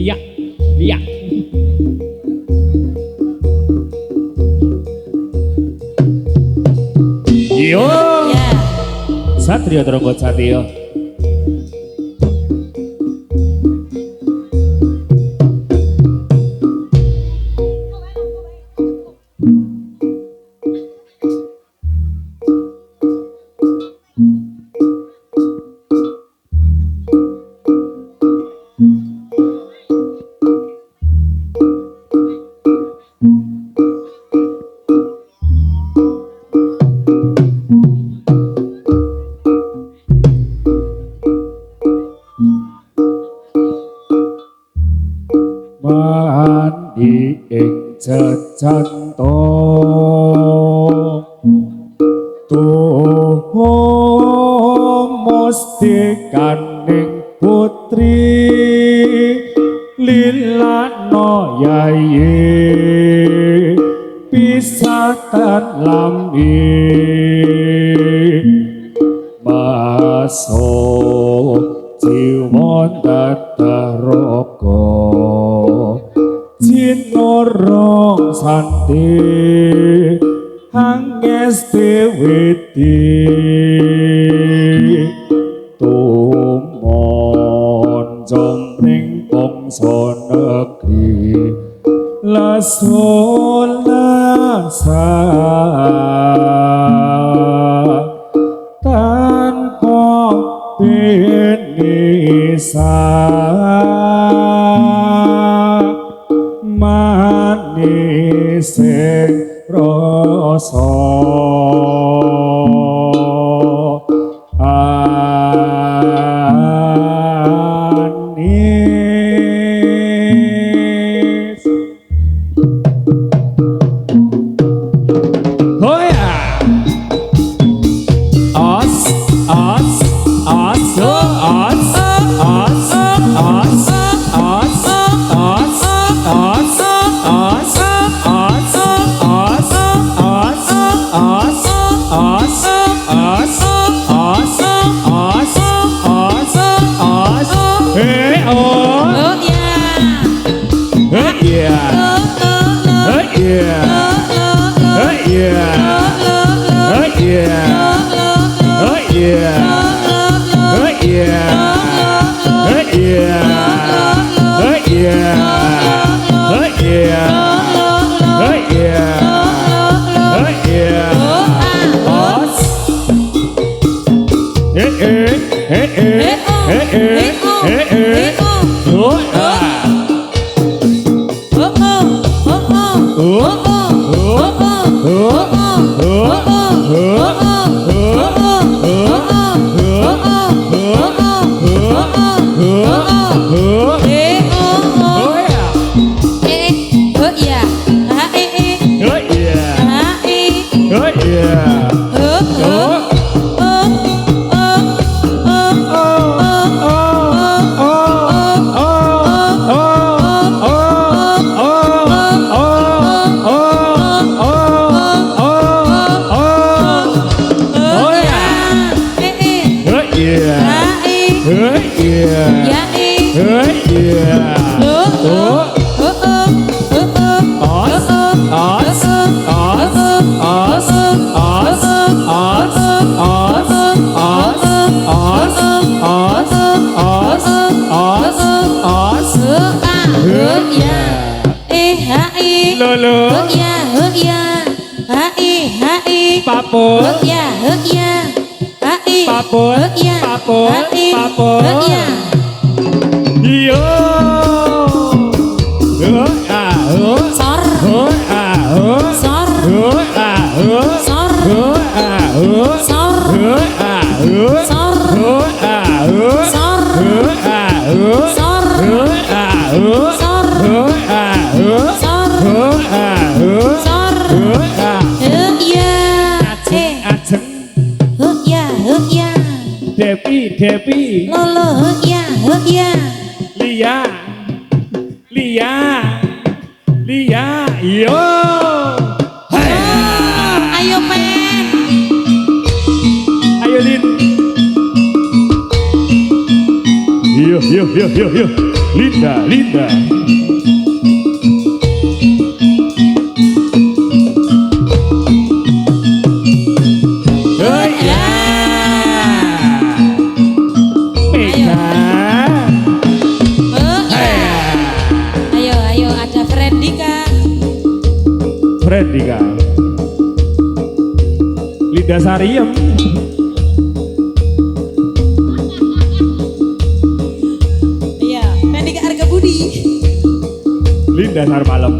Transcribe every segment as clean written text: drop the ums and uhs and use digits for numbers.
Iya. Iya. Yo. Satrio Tronggo Satrio. Mandi ing jejantong tuh mustikaning putri lilano yayi pisatan lami masuk jiwon dataroko jinorong santi hangesti witi tumon jomring bangsa negeri lasolasa tanpa penisa manis rasa anis. Oh ya, os os os os os os os papul ya papul papul papul yo sor sor sor Depi lolo ya Lia yo ayo men ayo Lin yo Linda, Linda. Hey ya. Mega. Ayo, ayo, ada Frendika. Frendika. Linda Sariem. Iya, Frendika Harga Budi. Linda Sarmalem.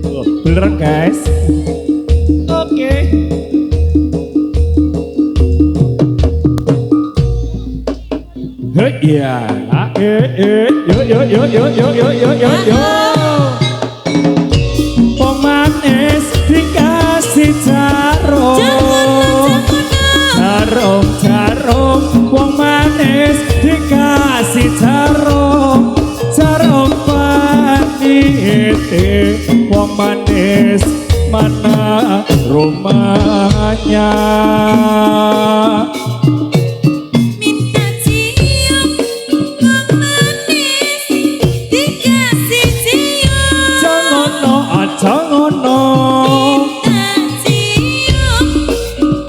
Oh, beneran guys. Oke. Hei ya, yo. Wong manis dikasih jarum. Jarum, wong manis dikasih jarum. Jarum panite, wong manis mana rumahnya? Minta cium, wong manis dikasih cium. Jangan no. Minta cium,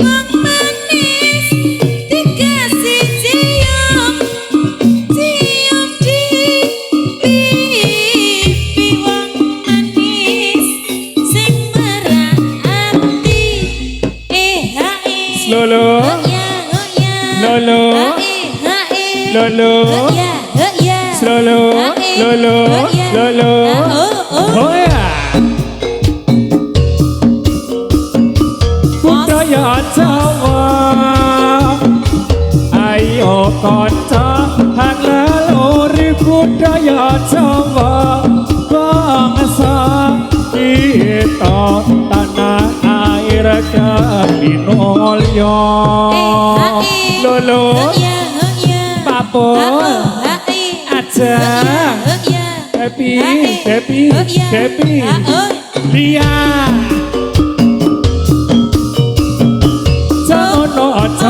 wong manis dikasih cium. Cium di pipi wong manis sing merah ati. Lolo, Lolo, Lolo, Lolo. Oh ya. Budaya Jawa, ayo kanca hanlaluri budaya Jawa, bangsa kita tanah air Jaminulya. Lolo, Papul, aja, happy, Lia. Jono, os.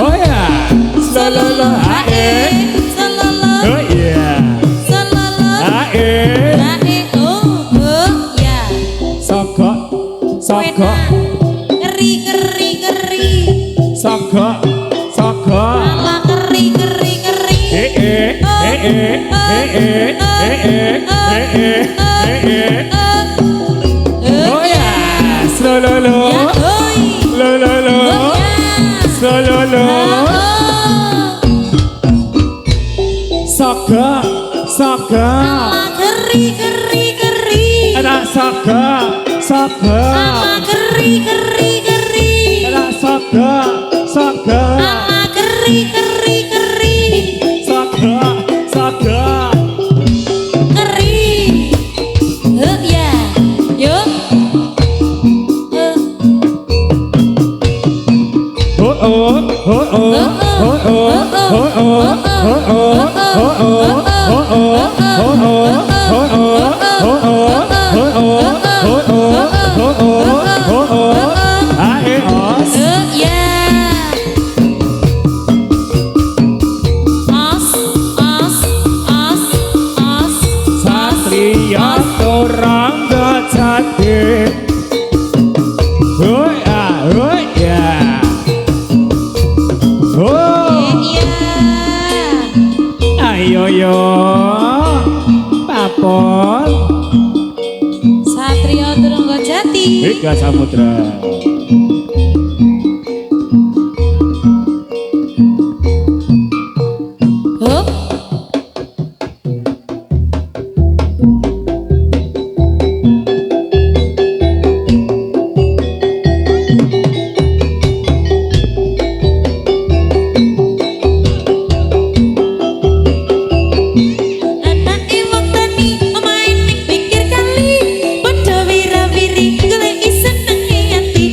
Oh ya, salala ae. Oh ya, ae. Sogok, Malah keri. Oh ya, slololo, slololo. Sogok. Malah keri. Ada sogok. Malah keri. Ada sogok. Malah keri. Sogok. Keri. Ya, yuk. Satria Turangga Jati. Oh ya. Ayo yo, Papol. Satria Turangga Jati. Eka Samudra. Main ning pinggir kali, padha wira-wiri goleki senenge ati.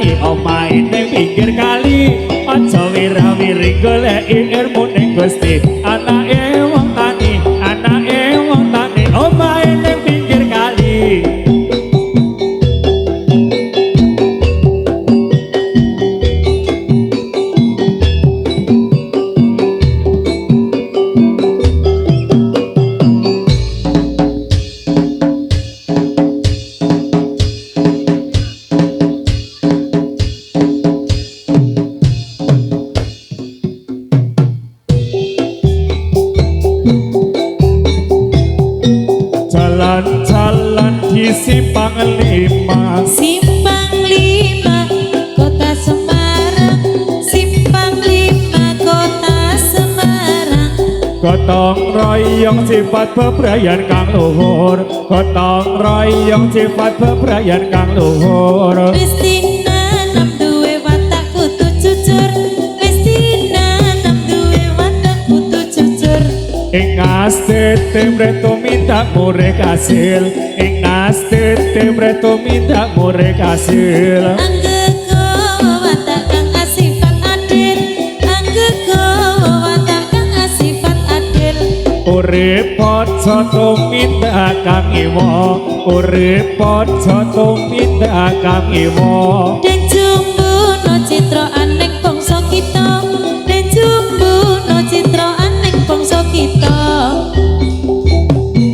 nyanyi omahe ning pinggir kali aja wira-wiri goleki ilmu ning Gusti anake wong tani omahe ning pinggir kali jalan-jalan di Simpang 5 Simpang 5 Kota Semarang Simpang 5 Kota Semarang gotong royong sifat bebrayan kang luhur gotong royong sifat bebrayan kang luhur Wis tinanam duwe watak kudu jujur Wis tinanam duwe watak kudu jujur ing astete mreto minta murek hasil ing astete mreto minta murek hasil Anggeko watak kang asifat adil Anggeko watak kang asifat adil urip aja tumindak kang iwa urip aja tumindak kang iwa Den jumbuno citra aning bangsa kita Den jumbuno citra aning bangsa kita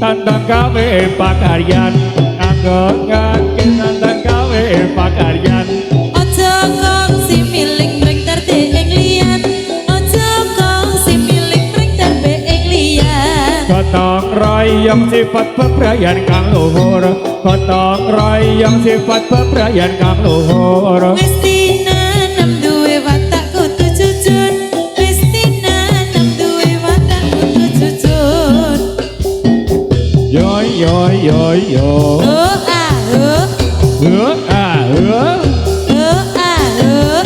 tandang gawe pakaryan nganggo ngake tandang gawe pakaryan Aja kongsi miling mring terbe ing liyan Aja kongsi miling mring terbe ing liyan gotong royong sifat bebrayan kang luhur gotong royong sifat bebrayan kang luhur Wis tinanam duwe watak kudu jujur Wis tinanam duwe watak kudu jujur yo yo yo yo Oh ah oh ah Oh ah oh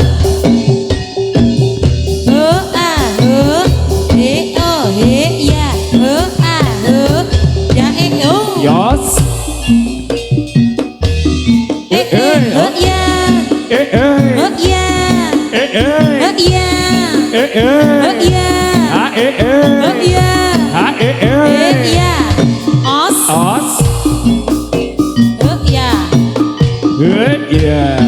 Oh ah oh He oh he ya Oh ah oh Ya oh yos Oh ya Oh ya Oh ya Oh ya Oh ya ya Os os Oh ya yeah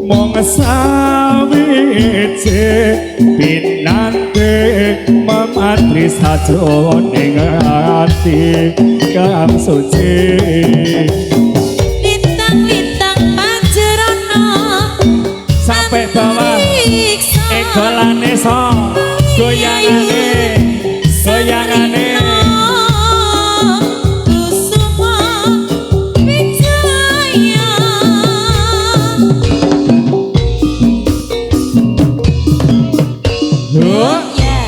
mong sawise pinante mematri sajroning ati kang suci Lintang-lintang panjerana sampai bawah ekolane so goyangane goyangane Kusuma Wijaya oh ya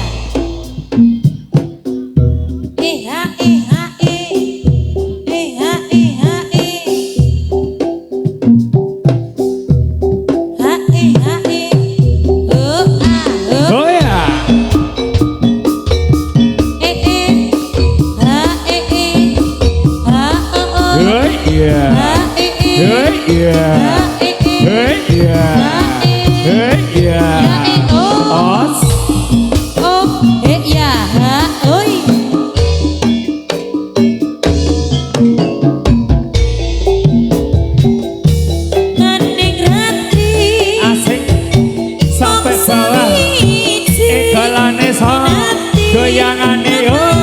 ha ha Oh ah oh oh ya Ha oh oh yeah Ha oh yeah oh yeah oh yeah os Oh, ya, ha, oi. Ngandeng ratri, asik sampai bawah ekolane so goyangane oh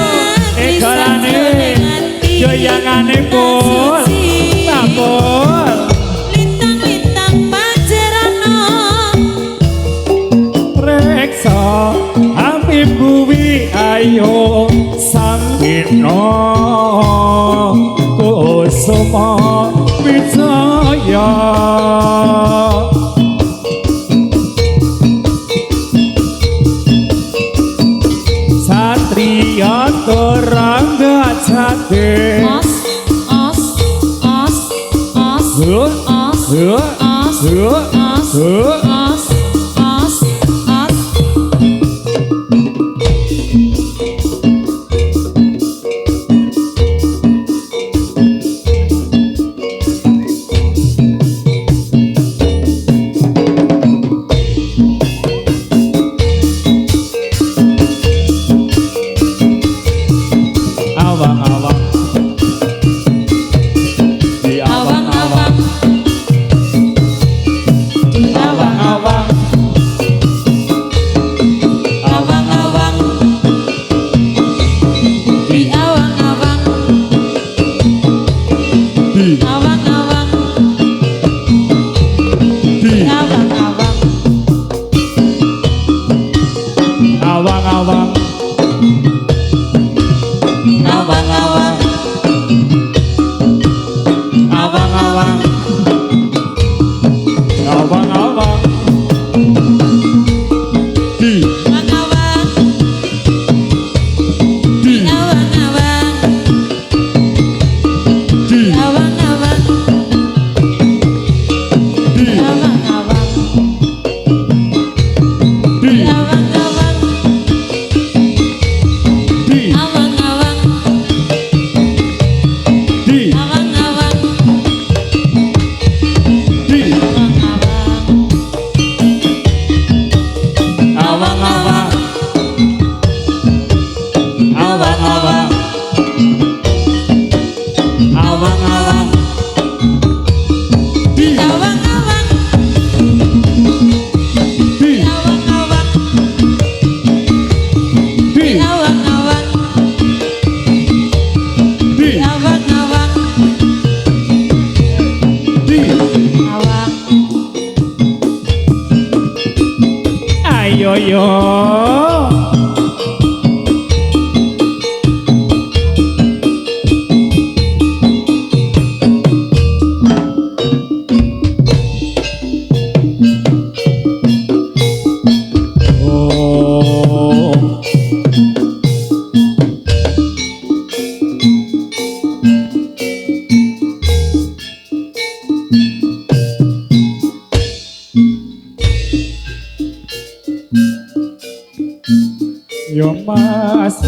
ekolane goyangane pol tapol Lintang-lintang panjerana, reksa Habib Buwi ayo sambino kusuma wijaya satria turangga jati os, os, os, os, os, os, os, os, os, os. yo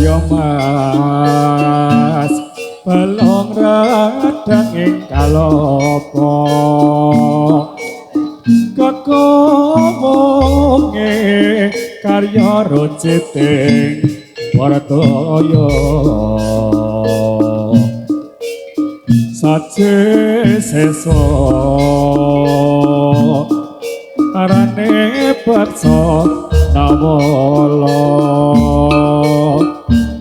yo mas pelong radang ing kalopo kekomonge karya ruciting wartaya sace seso arane perso nawala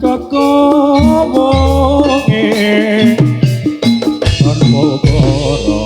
kekomonge tanpokara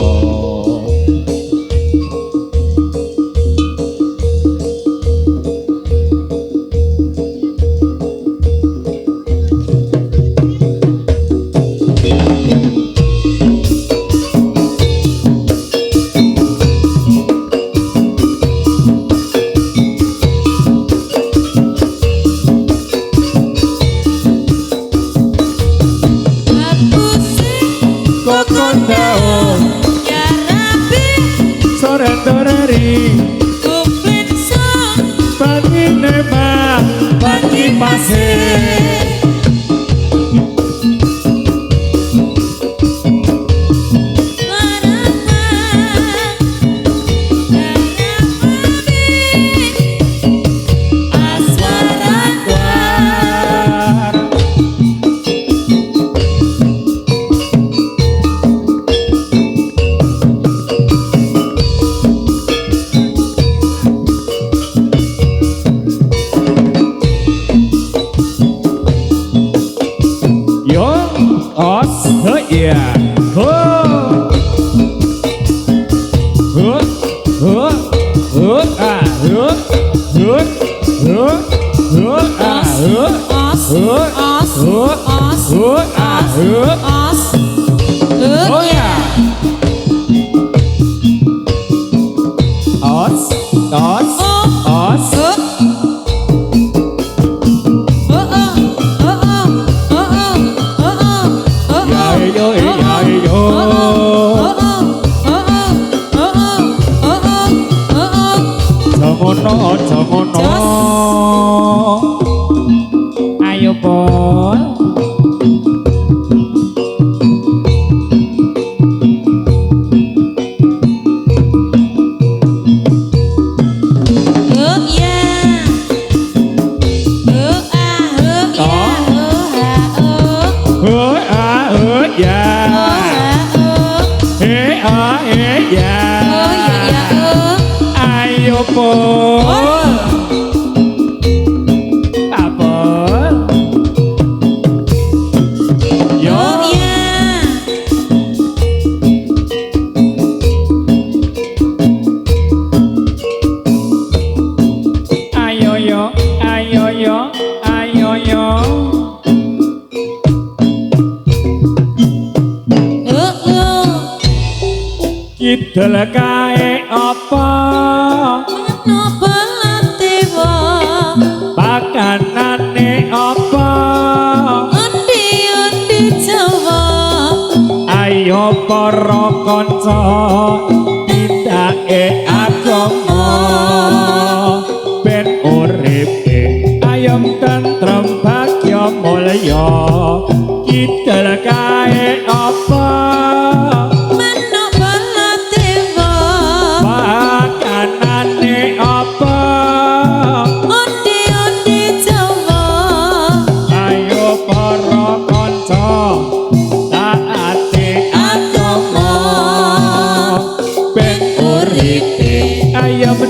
ayo pol kidul kae apa menapa tewa pakanane apa andi Jawa ayo para kanca tindake agama ben uripe ayem tentrem bagya mulya kidul kae apa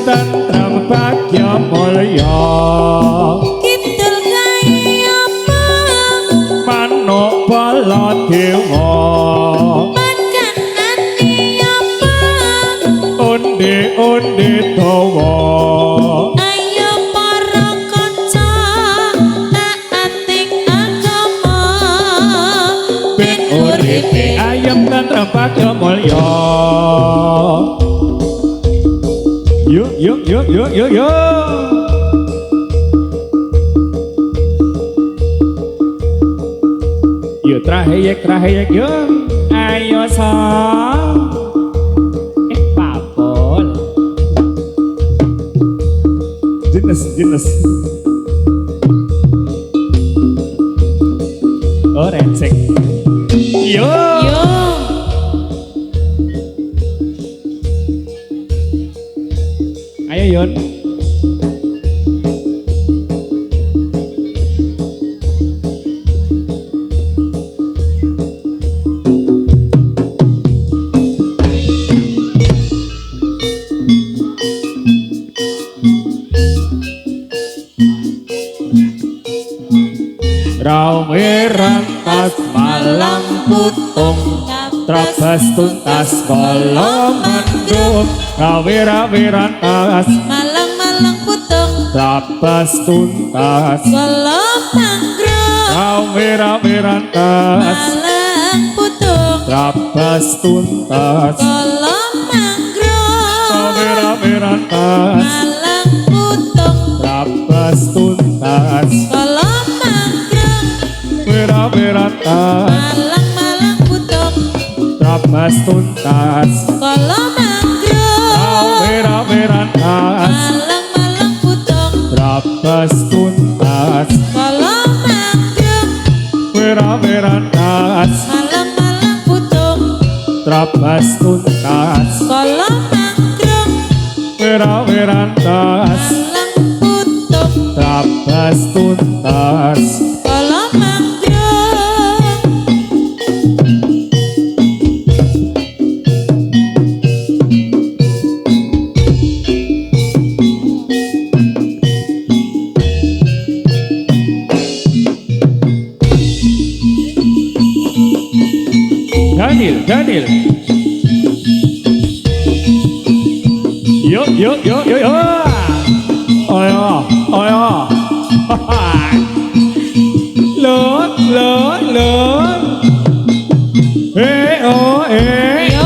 tentrem bagya mulya kidul kae apa manuk baladewa pakanane apa onde-onde dawa ayo para STP. Ayam tentrem padha mulya. Yuk yuk yuk yuk yuk yuk. Yuk traheyek yuk. Ayo sang. Papol. Jenes. Oh recek. Yo. Yo. Ayo Yon. Rawirantas malang putung Trabas tuntas kala mendung Rawirantas Malang putung Trabas tuntas kala manggrung. Rawirantas Malang putung Trabas tuntas kala manggrung. Rawirantas Malang putung Trabas tuntas kala manggrung. Rawirantas Malang putung Trabas tuntas kala manggrung. Rawirantas Malang putung Trabas tuntas kala manggrung. Rawirantas Malang putung Trabas tuntas kala manggrung. Rawirantas Malang putung Trabas tuntas kala manggrung. Daniel Yuk Ayo Lớn ê Yo.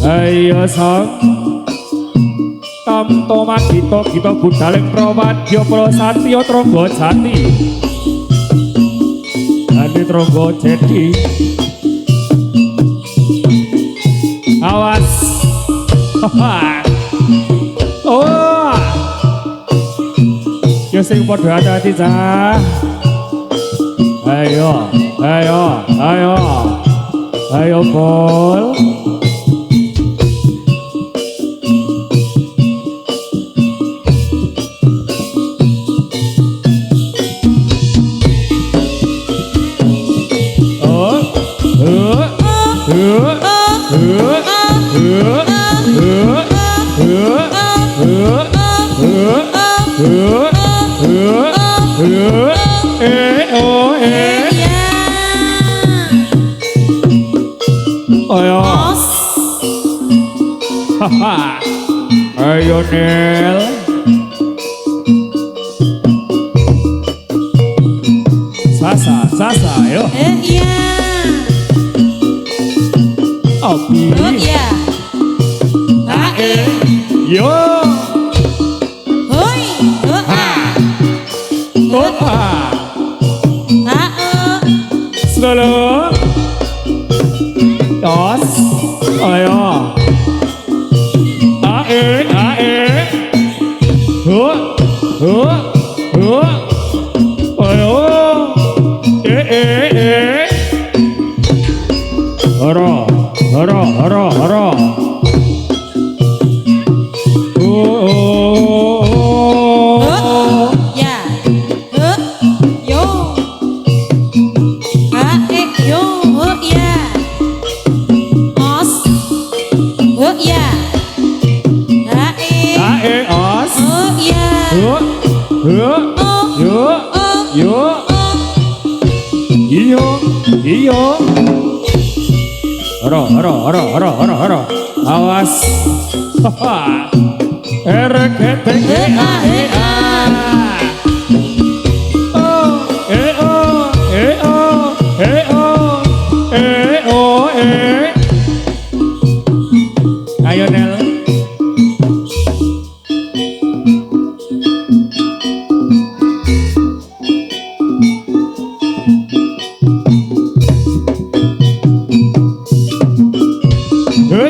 Ayo sang Tamto magito kita budaling prawadya prasatya trangga jati Ane trangga jati Awas Oh Yo sing padha hati-hati cah Ayo Pol Ayo Nel Sasa ayo Iya. Opi Iya. Hae. Yo Hoi. Ha. Opa Hae. Solo Dos Ayo Ae Ayo Hara Ya. Yo. Hae. Yo. Ya. Os. Ya. Hae. Os Ya. Iyo Hara Awas. RKTGA. Oh, oh, oh, oh, ayo Nel.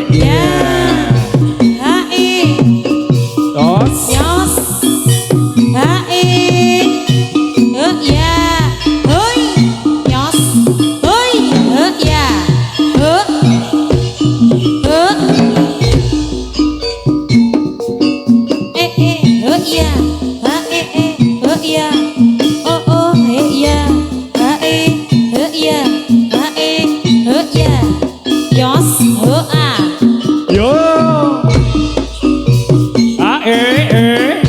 Ya, hai, Tos. yos, hai, ya, hoi, yos, hoi, ya, ya, ya, oh oh, ya, ya, ya, yos, Yo. A e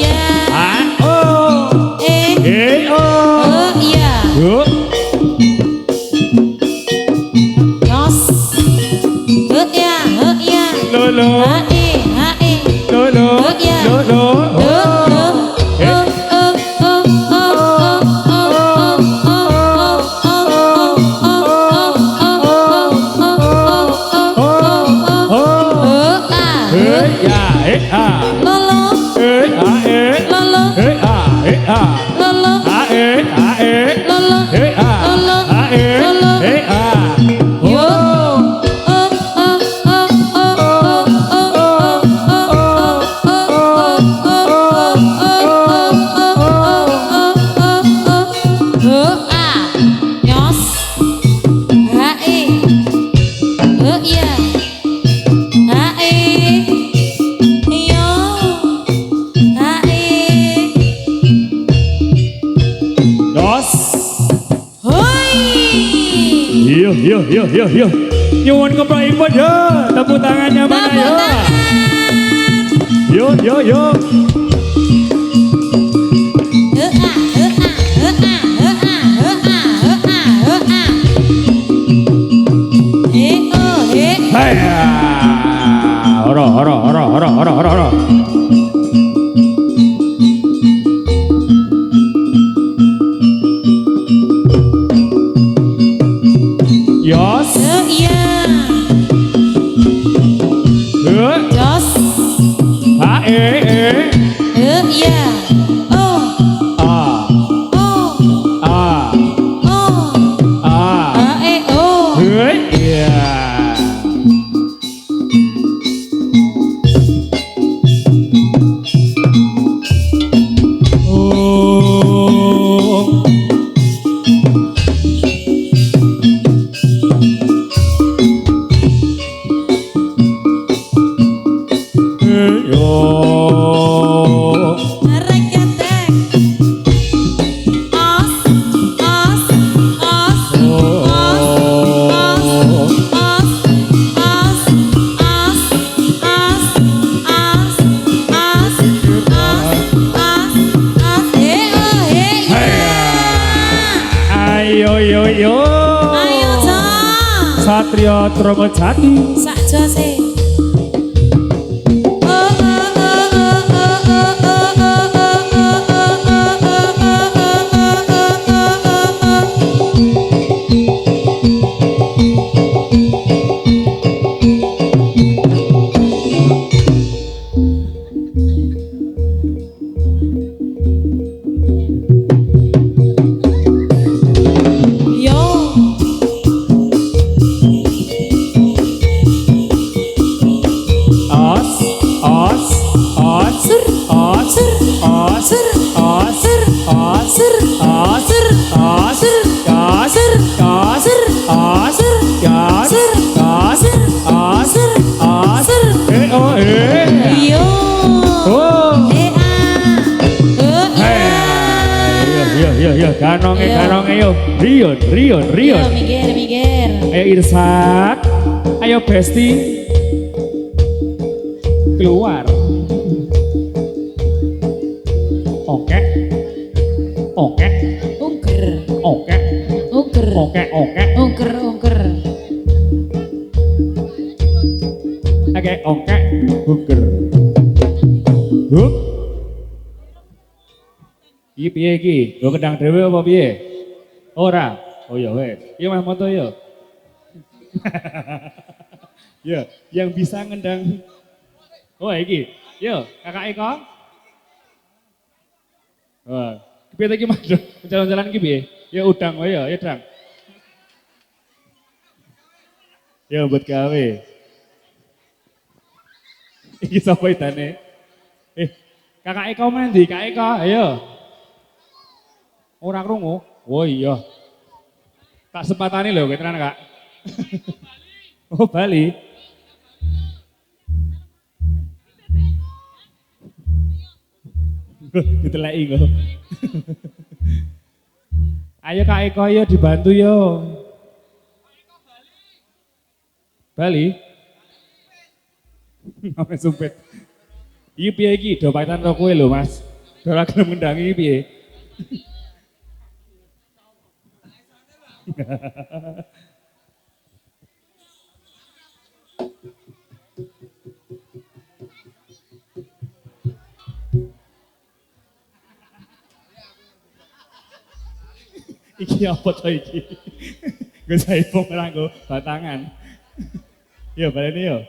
ya, a o o. ya, Yo. yos, ya, Lo lo. Lo lo. Lo lo. Ya a. Lolo, A lolo, a. lolo, A lolo, yo, yos, ya, Dos. hoi. Yo. Nyuwun kepraing pun yo. Tepuk tangannya mana yo. Yo. Hai. Ora. Yos. A Yo. Ayo Cong, Satrio Tromojati. sak jose. Kanonge yo. Rion. Yo, mikir. Ayo Irsat. Ayo Besti. Keluar. Oke. Ungker. Oke, ongkek, buger. Huk. Iki piye iki? Lho kedang dhewe apa piye? Ora. Oh ya wes. Iya Mas Moto ya. Ya, yang bisa ngendang. Oh iki. Yo, Kakak Eko. Wah, piye iki Mas? Jalan-jalan iki piye? Ya udang wae ya, ya Dang. Ya buat gawe. Iki sapa idane? Kakak Eko mandi, Kak Eko, ayo. Ora krungu. Oh iya. Tak sepatani lho, kowe tenan Kak. Oh Bali. Diteleki kok. Ayo Kak Eko ayo dibantu yo. Bali. Ame sumpit. Iki piye iki? Do paitan karo kowe lho, Mas. Do ora gelem ngendangi iki piye? Iki apa to iki? Gue saya nganggo batangan. Yo baleni yo.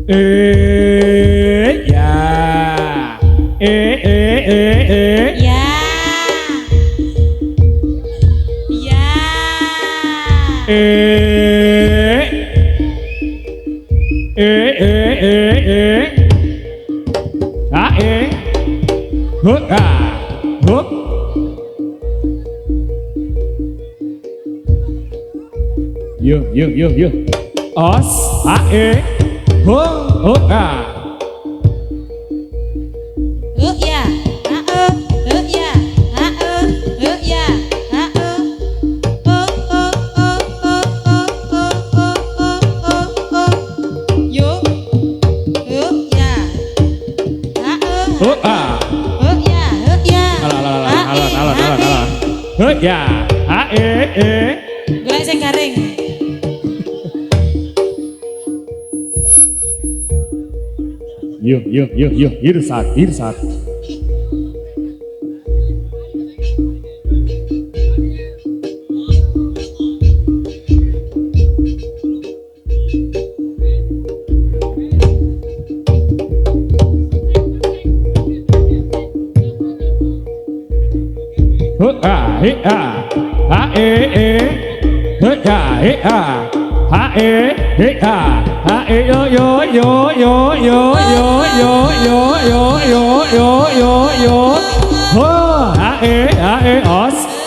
Ya. Ya. Ya. Hook, hook. Yo. Os, hook, Ya. Ya. Ya. Yo. Ya. hook, Ya. alah. Hook, ya, Golek sing garing. Yo, irsat.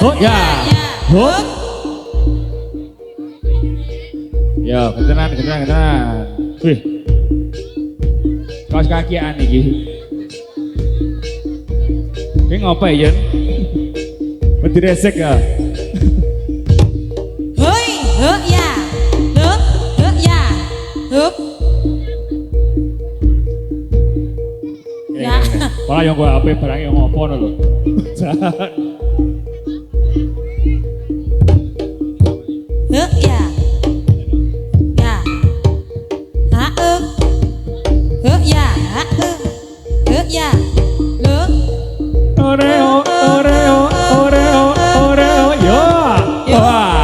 Hook, ya. Hook. Yo, ketenan. Wih. Kaos kakian iki. Ki ngopo ya, Yen? Wedi resek ya. Hoi, ya. Ya. Hup. Ya. Malah yang gue HP barang yang ngopo lho. Ya. Ya. Ya. Ya. Oreo, yo. Wah.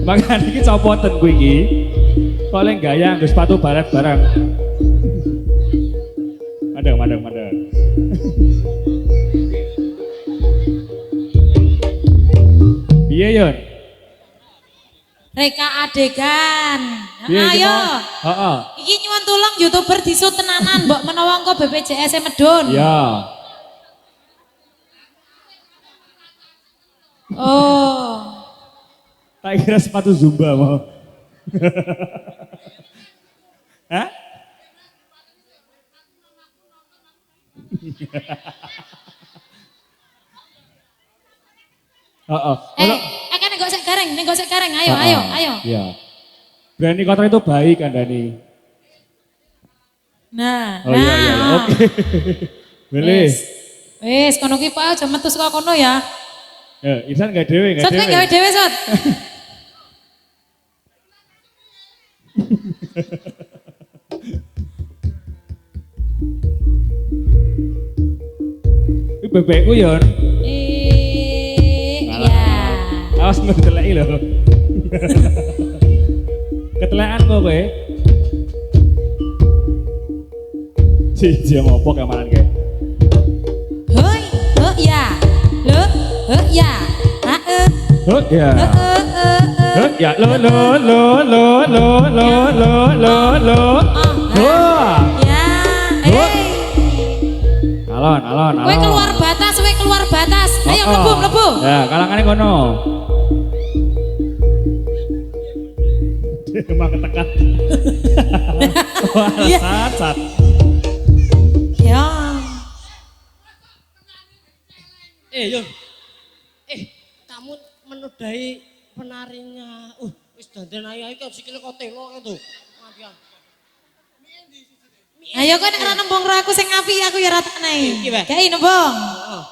Makanya ini copotan gue ini. Paling gaya nggo sepatu baret barang. Madeng. Piye Yon? Reka adegan. Piye iki Ayo. mau? Heeh. Iki nyuwun tulung YouTuber disut tenanan mbok menawa engko BPJS medun. Ya. Oh. Tak kira sepatu Zumba mau. Hah? Kan nego sek gareng. Ayo. Iya. Berani kotor itu baik kan Dani. Nah, Oh iya iya, nah. oke. Boleh. Wis, kono ki Pak aja metu saka kono ya. Ya, Ihsan gak dewe, gak Sot dewe. kan gawe dhewe, Sot. Ini bebekku ya. Ya. Awas nggak diteleki lho. Ketelekan kok kowe. Siji ngopo kamaran kae. Hoi, ho ya. Lo, ho ya. Heeh. Oh ya. Oh ya lo. Wah. Ya. Alon. Kowe keluar batas, kowe keluar batas. Ayo mlebu. Ya, kalangane kono. Emang ketekan. Wah, sat. Ya. Yon. Kamu menodai penarinya. Wis dandan ayo kok sikile kok telo itu. Matian. Ayo kan nek ora nembung karo aku sing apik aku ya ratakne. Iki, Mbak. Gai nembung. Heeh.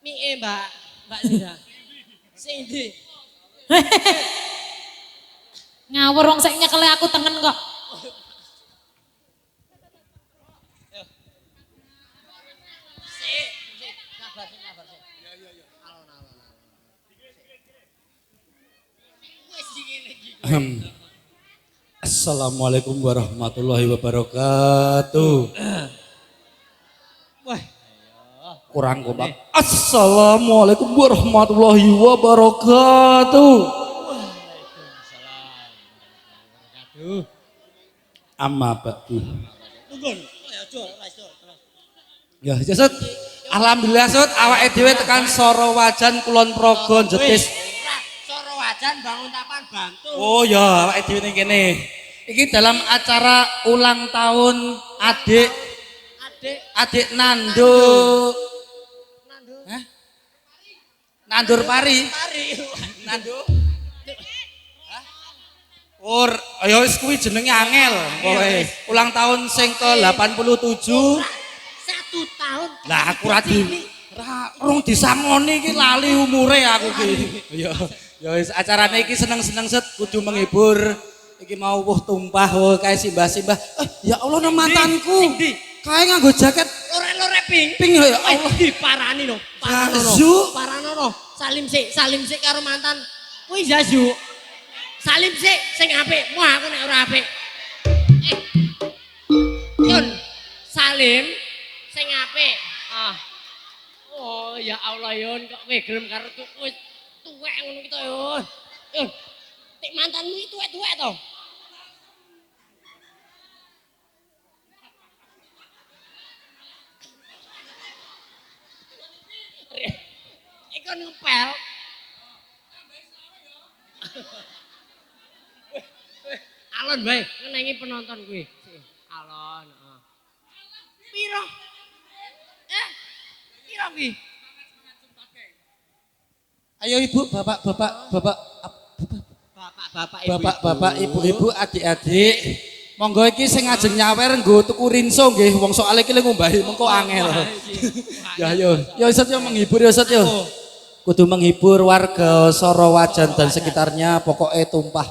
Mie, Mbak Lida. Sing ndi? Ngawur wong sik nyekele aku tengen kok. Sik, sabar. Iya. Alon. Wis ngene iki. Assalamualaikum warahmatullahi wabarakatuh. Wah, Kurang kompak. Assalamualaikum warahmatullahi wabarakatuh. Amma ba'du. tunggon. Ya aja ora iso. Ya, Sud. Alhamdulillah Sud, awake dhewe tekan Soro Wajan Kulon Progo jetis. Ora soro wajan bangun tapan bantu. Oh ya, awake dhewe ning kene. Iki dalam acara ulang tahun adik Nando. Hah? Nandur Pari. Nando. Hah? Ayo wis kuwi jenenge angel. Pokoke ulang tahun sing ke-87. 1 tahun. Lah aku rung disangoni iki lali umure aku ki. Ya wis acarane iki seneng-seneng Set kudu menghibur. Iki mau tumpah kae simbah-simbah. Ya Allah nang mantanku. Kae nganggo jaket Lore-lore ping. ya Allah. Diparani no. Zazu. Paranono. Salim sik karo mantan. Kuwi Zazu. Salim sik sing apik. Wah aku nek ora apik. Yon. Salim sing apik. Oh ya Allah Yon kok kowe gelem karo wis tuwek ngono ki to Yon. Yon. Nek mantanmu itu tuwek to. Iku ngepel. Alon bae, ngenengi penonton kuwi. Alon, heeh. Piro? Piro kuwi? Ayo ibu, bapak, ibu-ibu, adik-adik. Monggo iki sing ngajeng nyawer nggo tuku rinso nggih, wong soal iki lek ngombahi mengko angel. Ya yo Ustaz yo menghibur ya Ustaz yo. Kudu menghibur warga Soro Wajan dan sekitarnya, pokoknya tumpah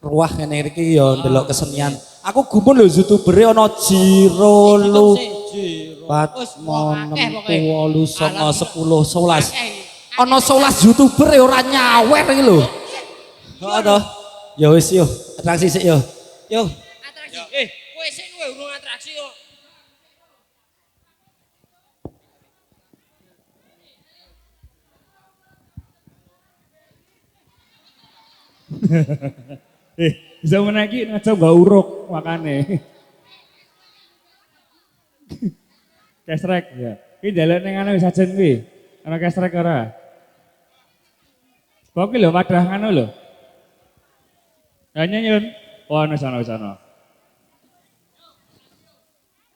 ruah ngene iki yo ndelok kesenian. Aku gumun lho YouTuber ana Jiro lu 4 6 8 9 10 11. Ana 11 YouTuber ora nyawer iki lho. Heeh to. Ya wis yo, atraksi sik yo. Yo. Atraksi. Kowe sik kowe urung atraksi kok. Bisa menaiki ngajak gak uruk makane. Kesrek ya. Iki njaluk ning ana wis sajen kuwi. Ana kesrek ora? Kok ki lho wadah ngono lho. Hanya nyun. Oh, ana sana.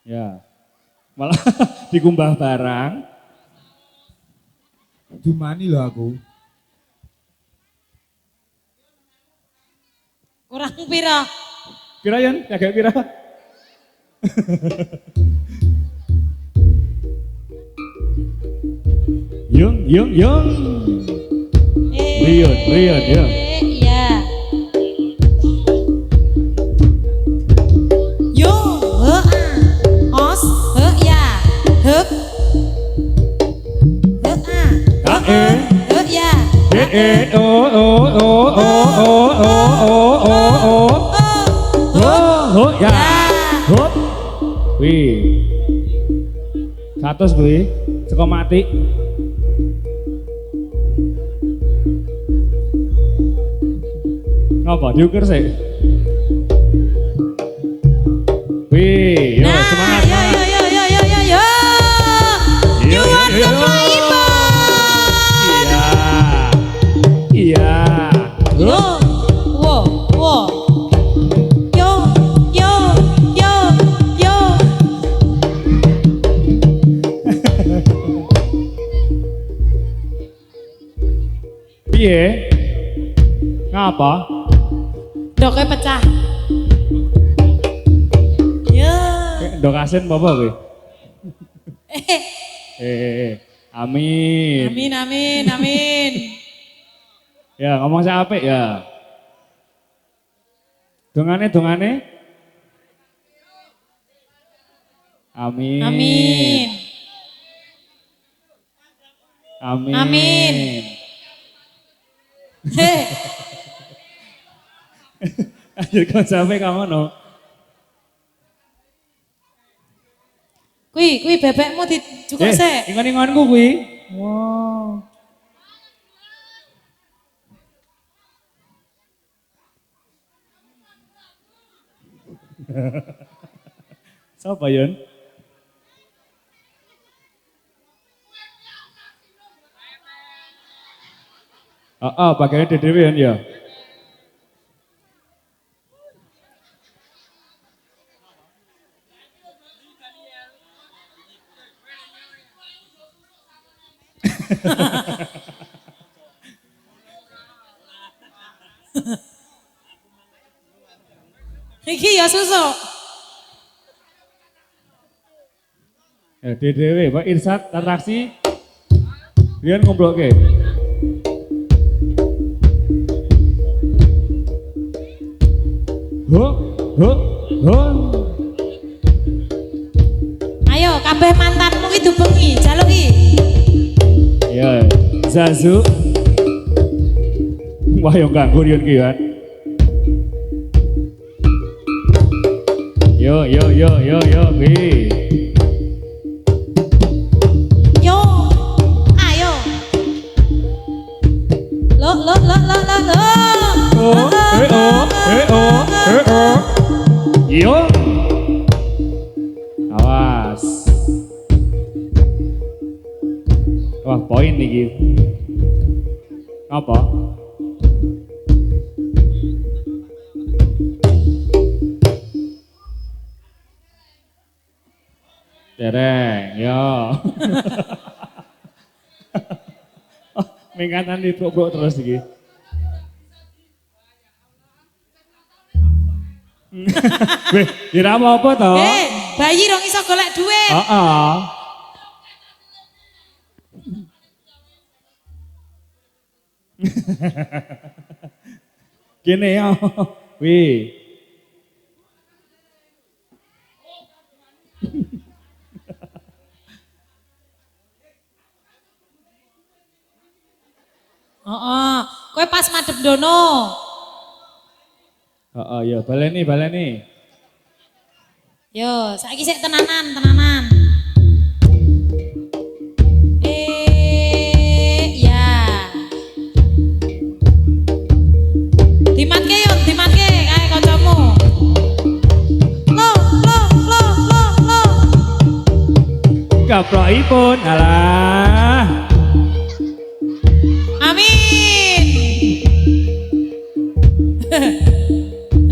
Ya. Malah dikumbah barang. Dumani lho aku. Kurang pira? Pira Yun? Kagak pira? Yung. Rion, ya. Ya. Yo, he a. Os, he ya. Hek. He a. He. He ya. Ya. Hop. Wih. 100 kuwi, saka mati. Ngapa diukur sih? Wih, yo Nah, semangat. yo. You want to play ball? Iya. Yo, wo. Yo. Piye? Ngapa? Doknya pecah. Ya. Dok asin apa kowe? Eh, Amin. amin. Ya, ngomong saya apik ya. Dongane. Amin. Amin. Heh, Akhir kon sampai kamu no. kui bebekmu juga sih. Ingon-ingonku kuwi. Wow. Sapa Yun? Pakainya dhewe Yun ya. Iki ya susu. Ya dhewe Pak Irsat atraksi. Rian ngobrolke. Ho. Ayo kabeh mantanmu itu bengi, jaluki. Ya, Zazu. Wah, yang ganggu Rian ki kan. Yo, wih. Yo, ayo. Lo. Yo. Awas. Wah, poin nih. Apa? Dereng, yo. Mengatan di bro terus iki. Weh, kira apa toh? Bayi dong iso golek duit. Heeh. Gini ya. Wih. Kowe pas madhep dono. Ya baleni. Yo, saiki sik tenanan. Ya. Dimatke kae kancamu. Lo. Kaprokipun, alah. Amin.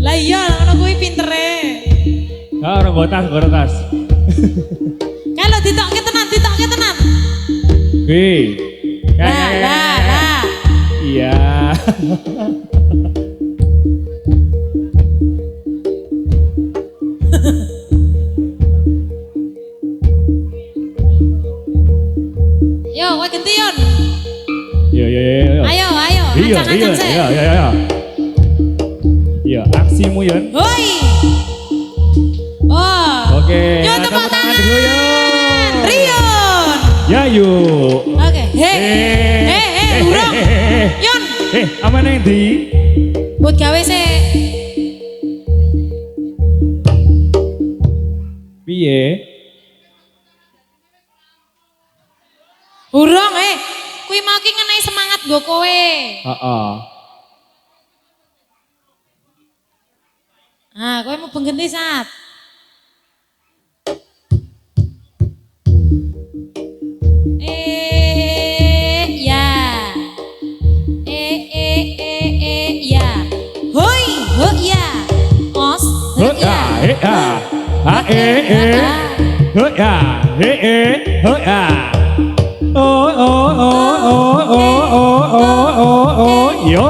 Lah iya ngono kuwi pintere. Orang gotas. Kalau ditokke tenan. Wih. Lah. Iya. iya. Ayo, Iya, ancang-ancang sih. iya. Iya, aksimu Yon. Hoi. Oh. Oke, Yon tepuk tepuk tangan. dulu Yon. Rion. Ya yuk. Oke. Urung. Yon. Apa nih di? Buat gawe sih. Piye? Urung kui mau ki ngenai semangat go kowe. Heeh. Nah, kowe mau benggeni saat. Ya. Ya. Hoi, ho ya. Os, ho ya. Ho ya, ho ya. Yo.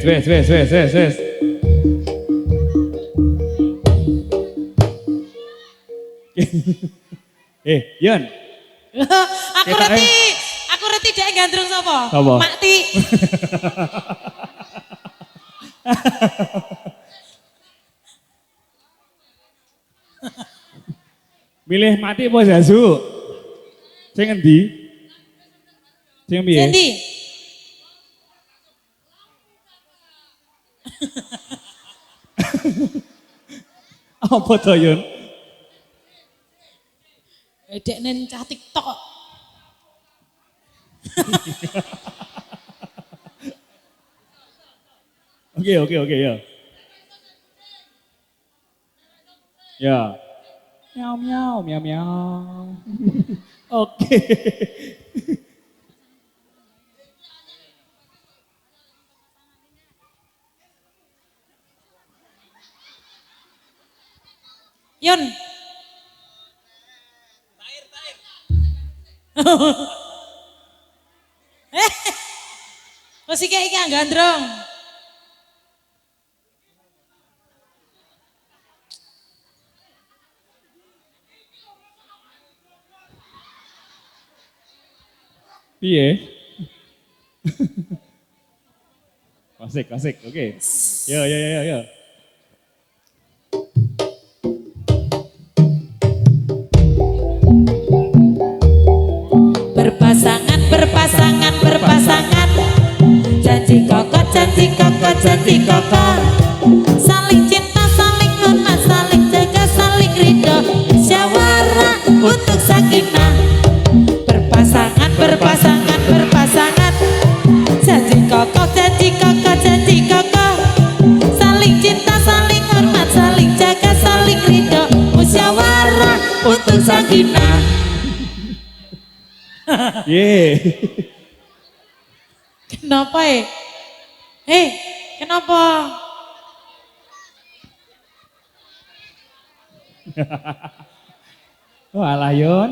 Wes. Yon. Aku reti dhek gandrung sapa? Sapa? Makti. Milih mati apa Zazu? Sing endi? Sing piye? Sendi. Apa to Yon? Dek nen cah TikTok. Oke ya. Ya. Miau. Oke. Yon. Musiknya iki gandrung. Piye? Klasik. Oke. Yo. Berpasangan. Janji kokok. Saling cinta, saling hormat, saling jaga, saling ridho. Musyawarah untuk sakinah. Berpasangan. Janji kokok. Saling cinta, saling hormat, saling jaga, saling ridho. Musyawarah untuk sakinah. Ye. Kenapa kenapa? Oh alah Yon.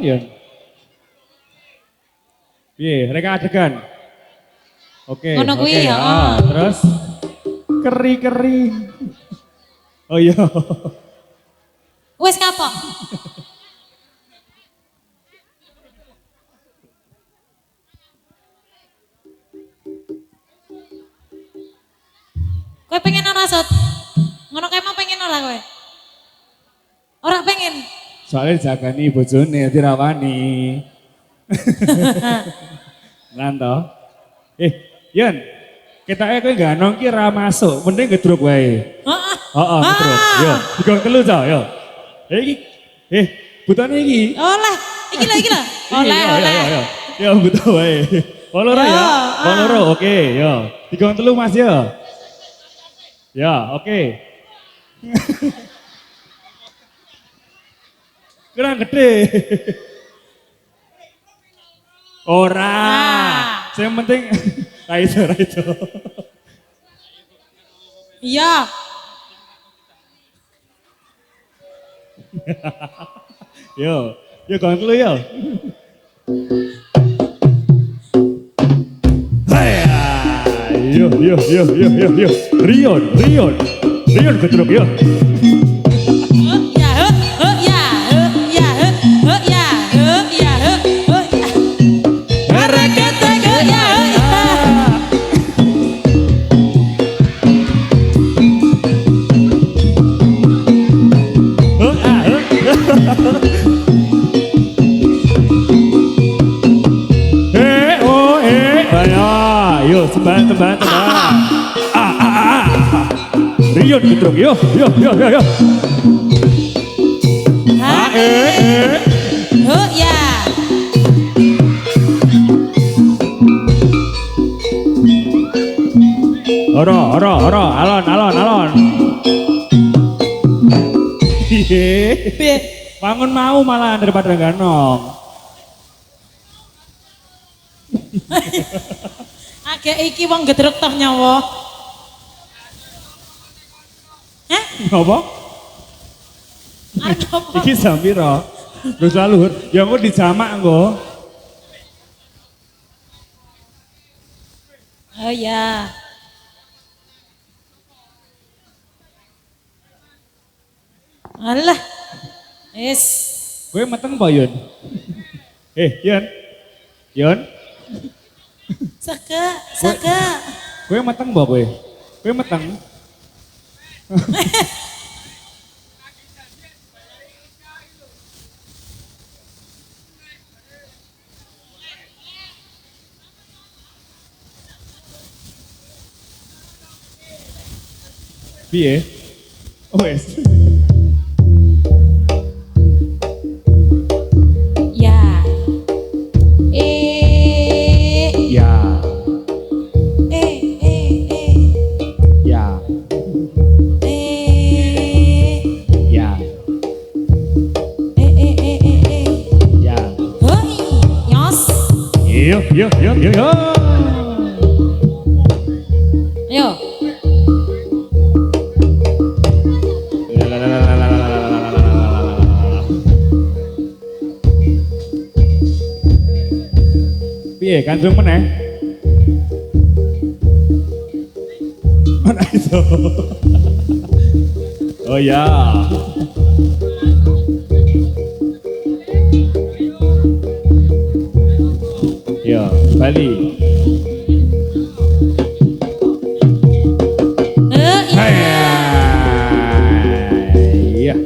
Piye, reka adegan. Oke. Ngono kuwi ya. Terus keri. Oh iya. Wes kapok. Kowe pengen ora Sot? Ngono kae mau pengen ora kowe? Ora pengen. Soalnya jagani bojone dirawani. Nganto. Yon, ketake kowe gak nongki ra masuk, mending gedruk wae. Heeh, gedruk. Yo, digong telu ta, yo. Iki butane iki. Oleh, iki lho. Oleh. Yo, butuh wae. Koloro ya. Koloro, oke, yo. Digong telu Mas yo. Ya, oke. Kurang gede. Ora. Yang penting ra itu. Iya. Yo gong dulu yo. Yo. Rion gedruk yo. ketek oh ya oh ya. Ayo, tebak. Rion gitu, yo. Oh ya. Oro, alon. Iye. Bangun mau malah daripada ganong. Agak iki wong gedruk toh nyawa. Hah? Apa? Arep apa? Iki Zambiro. Terus luhur, ya engko dijamak engko. Oh ya. Alah. Wis. Kowe meteng apa, Yun? Yun. Saka. Kowe meteng apa kowe? Kowe meteng? Piye? Wes. Ya. Ya. Ya. Ya. Ya. Hoi, yos. Yo. Ayo. Piye kanjeng meneh? Mana itu? Oh ya. Yo, Bali. Iya. Iya.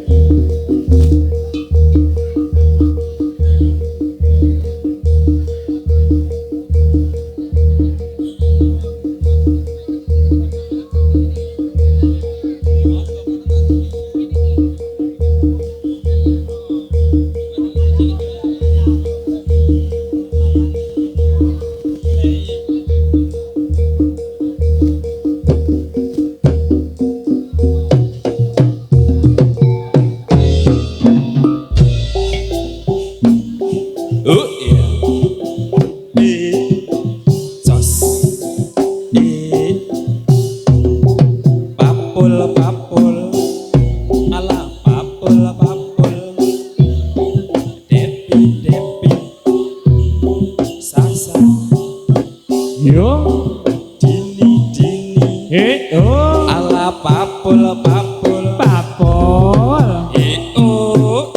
Oh iya. Jos. Papul. Ala papul. Depi. Sasa. Yo. Dini. Oh. Ala papul. Papol. Oh.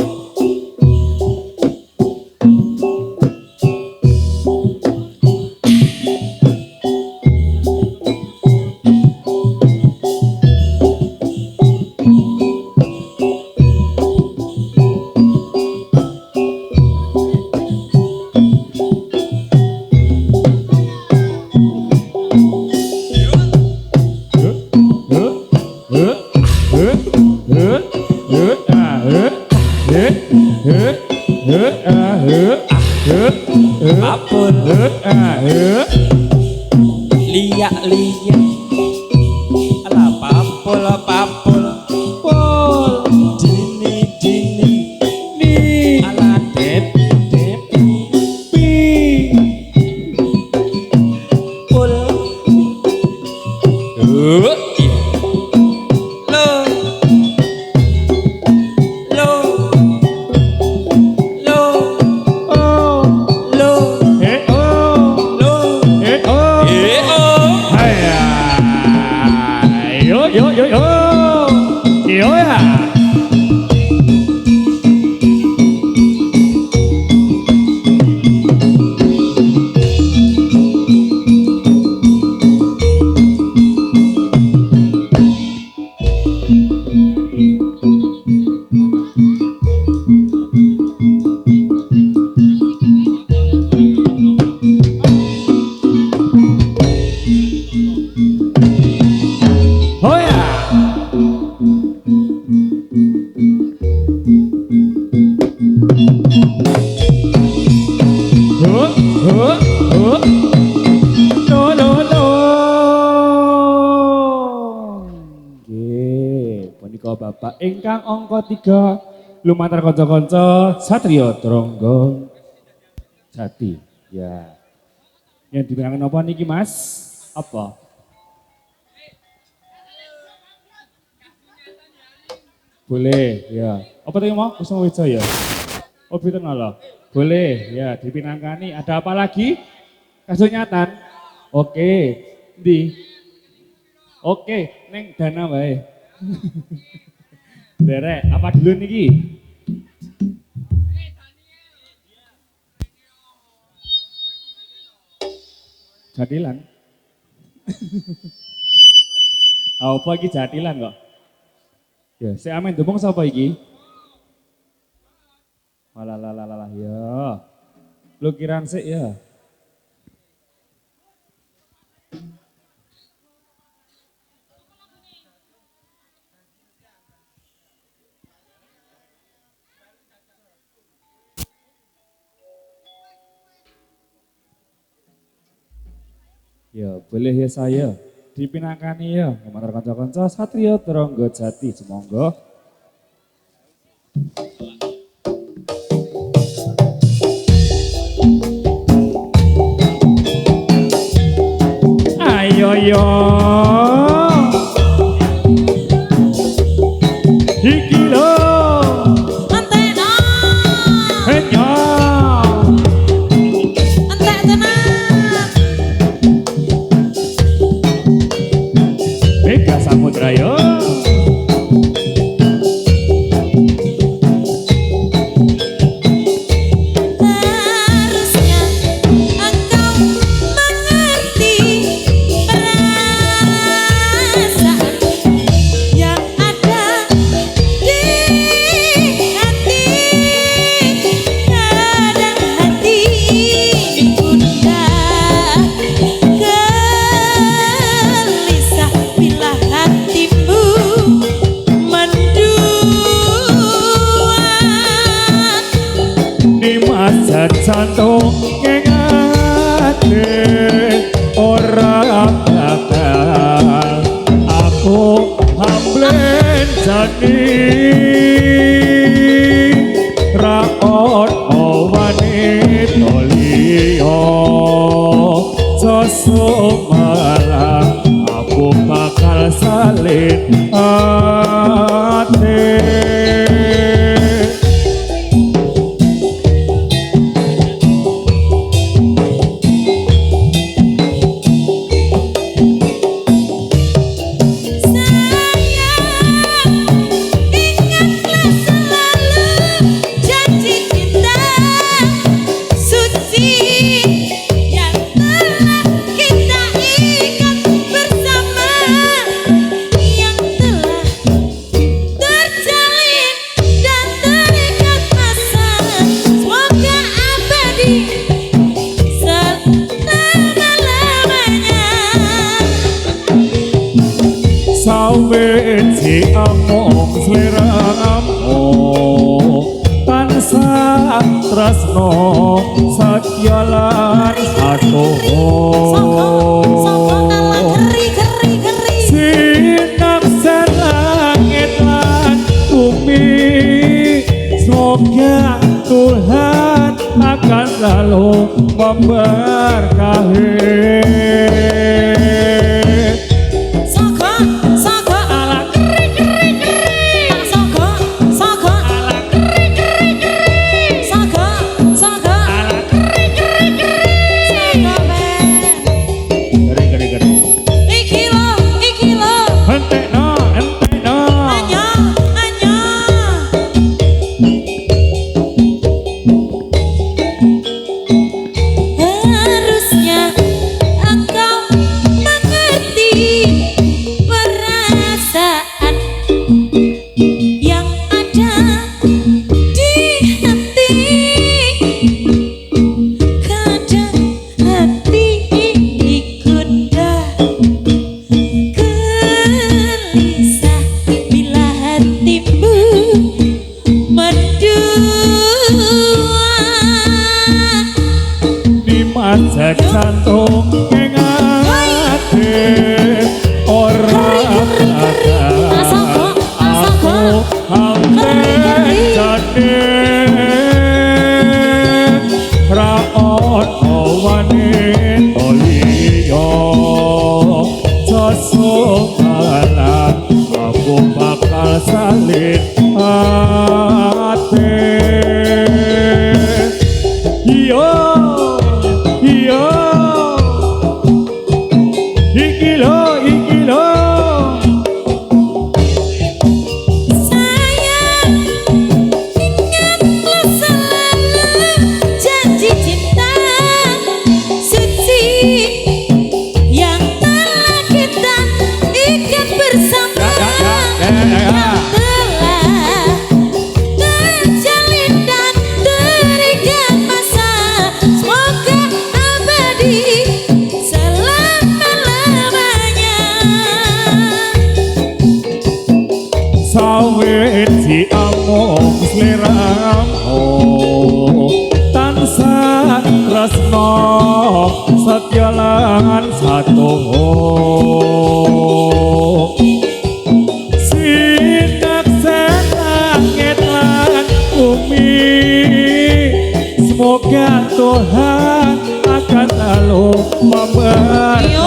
Papul. Liak. Ala papul. Pol. Dini. Ala depi. Pul. Oh iya. Oh. Lo. Hai ya. bapak ingkang angka 3 lumantar kanca-kanca satriya Tronggo Jati. Ya. Yang dibintangi apa niki Mas? Apa? Boleh, ya. Apa tadi mau? Kusuma Wijaya. Oh, pinten Allah. Boleh, ya. Dipinangkani. Ada apa lagi? Kasunyatan. Oke. Di. Oke, neng dana bae. Derek, apa dulu niki? Jadilan. Apa iki jadilan kok? Ya, saya amin dukung sapa iki? Walah ya. Lu kiraan sik ya. Ya, boleh ya saya. Dipinangkani ya, lumantar kanca-kanca satriya Tronggo Jati, semonggo. Ayo yo. Iki lo. Antena. Henya. Entek tenan. Mega Samudra yo. Harusnya engkau mengerti perasaan yang ada di hati. Kadang hati gundah gelisah bila hatimu mendua. Di masa jantung ngengate ora bakal aku hamlen jani ra ono wanita liya sesemalam aku bakal salin ate. Sayang, ingatlah selalu janji kita suci yang telah kita ikat bersama, yang telah terjalin dan terikat masa. Semoga abadi selama-lamanya. Sawiji among sliramu tansah tresno satya lan Sapa kalah keri. sinaksen langit lan bumi. Semoga Tuhan akan selalu memberkahi. Sogo ala keri. Sogo ala keri. Sogo ala keri. Sogo Geri. iki lo Entekno. anyo. Harusnya engkau mengerti perasaan yang ada di hati. Kadang hati gundah gelisah bila hatimu mendua. Di masa jantung ngengate ora bakal aku sawit ate yo yo iki lo Sayang, ingatlah selalu janji cinta suci yang telah kita ikat bersama. Yang telah terjalin dan terikat masa, semoga abadi selama-lamanya. sawit si among sliramu tansah tresno satya lan satu sinak langit lan bumi semoga Tuhan akan selalu memberkahi.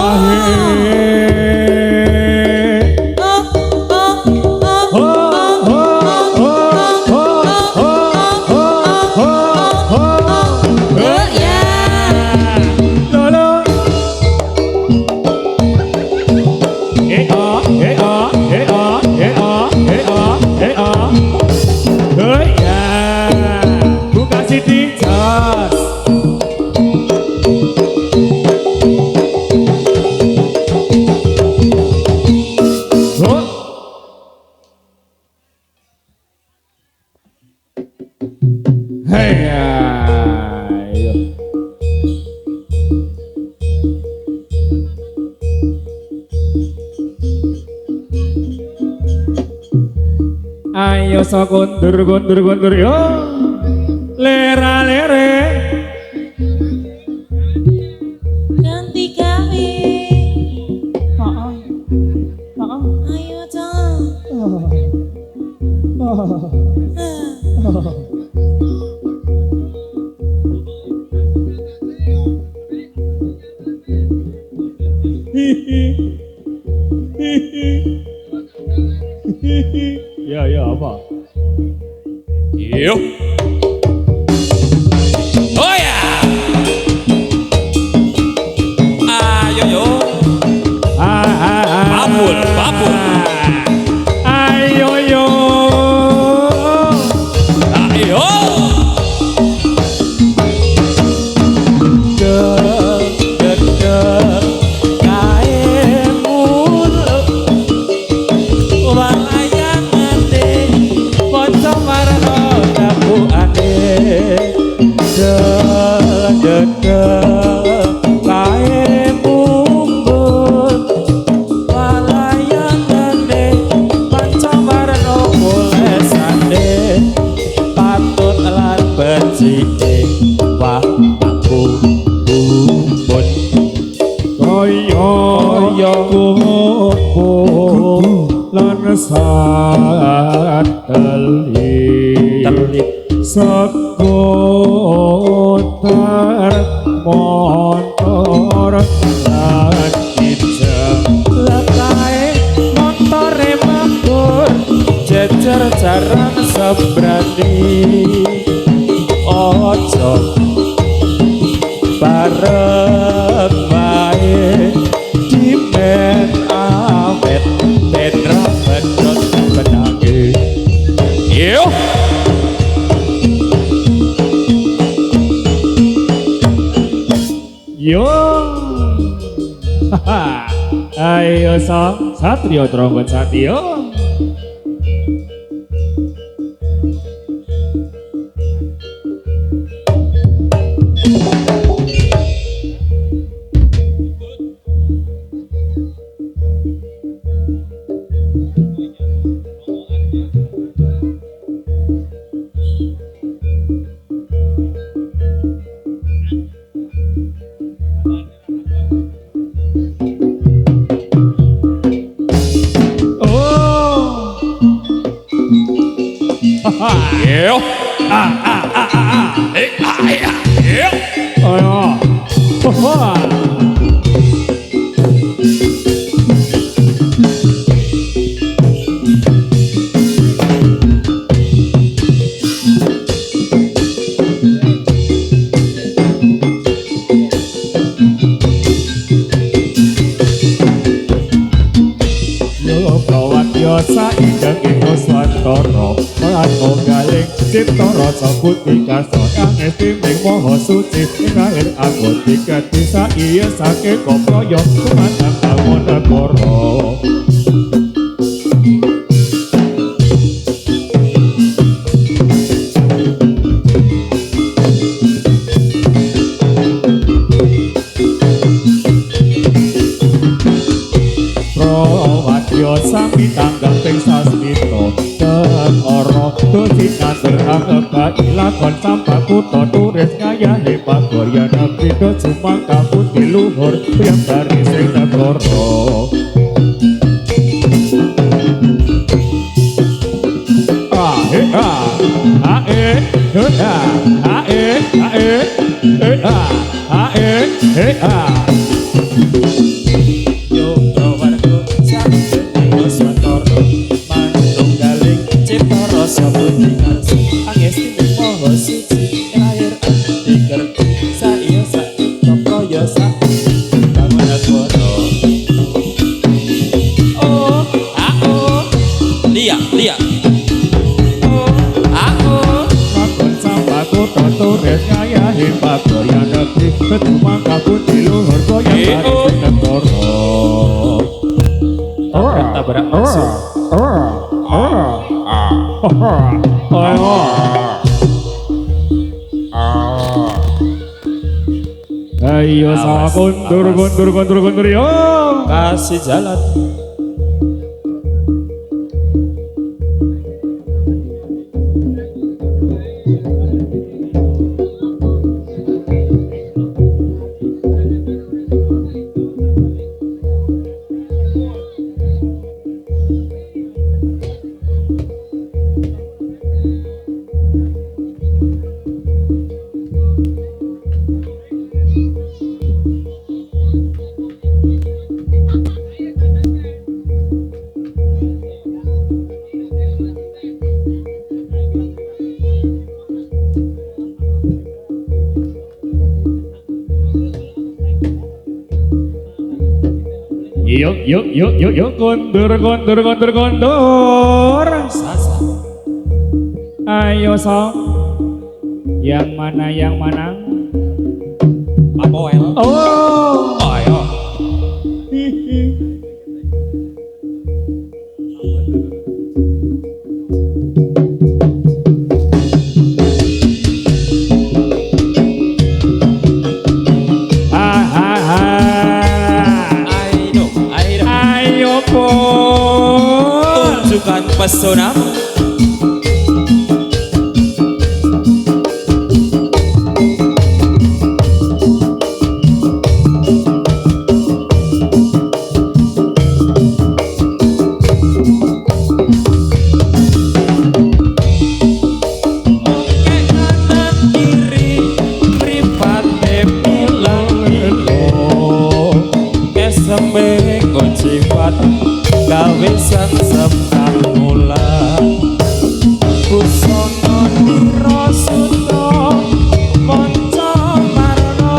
Ayo so kundur yo lera lere Ganti gawe, ayo dong. ya apa Yuk. Oh ya. Ayo yo. Babul, babul. ayo yo Ayo. Deg kae mulu walayangane kanca marana dabuane deg kae mumbul walayangane kanca marana bolesane patut lan becike wah aku bumbun kaya kuku lan satelit sekutar motor lan kijang lekae motore mabur jejer jaran sebrani ojo bareng bae di men awet tendra bedot benake Yuk. yo ayo satrio trombon satrio Yuk. Yuk. ayo ideng ing Nuswantara Anu galing cipta rasa putih karsa kang estiming maha suci ing lahir anggon digati saiya saking kopraya sumatang kalmo negara. Wadya sami tanggang ping sasmita teng ora dosi ngatur angga ilakon sampah kutha turis ngayahi pagorya negeri do sumangka putih luhur priyam dari sing negara. Turis ngayahi pagorya negeri ketumangka putih luhur goyang dari sing negara. Tabrak masuk. Ayo sa kondur yo Kasih jalan. Yuk kondur Sasa. ayo song yang mana Papoel. oh Ayo. ayo po Tunjukkan pesona. Gawe sang mula Busana nirasuta Manca marana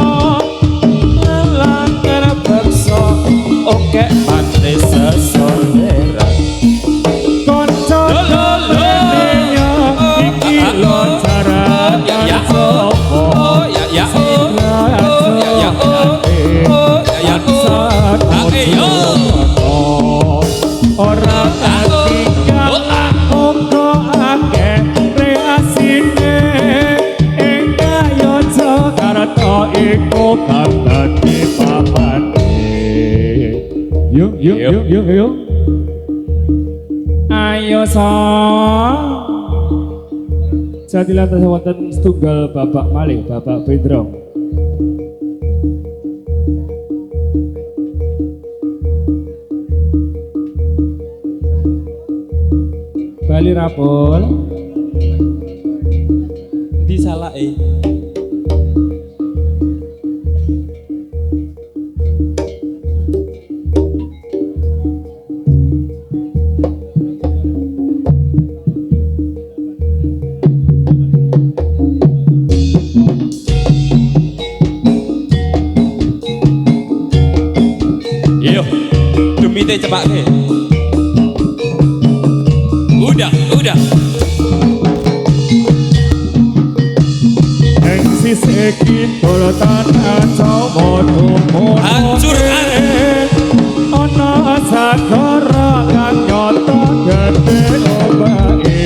Lelakir beksa Oke mati sesonderan konco lelenya iki lo cara sopo ora ketinggal monggo akeh reasine ing kaya Jakarta iku kang dadi papane. Yuk ayo sang jadilah wonten setunggal Bapak malih Bapak Pedrong. Bali rapol Disalai. Yo, tumite cepak ke. udah. Ing sisih kidul tanah Jawa tumurun Hancur, ana sagara kang nyata gedhe obake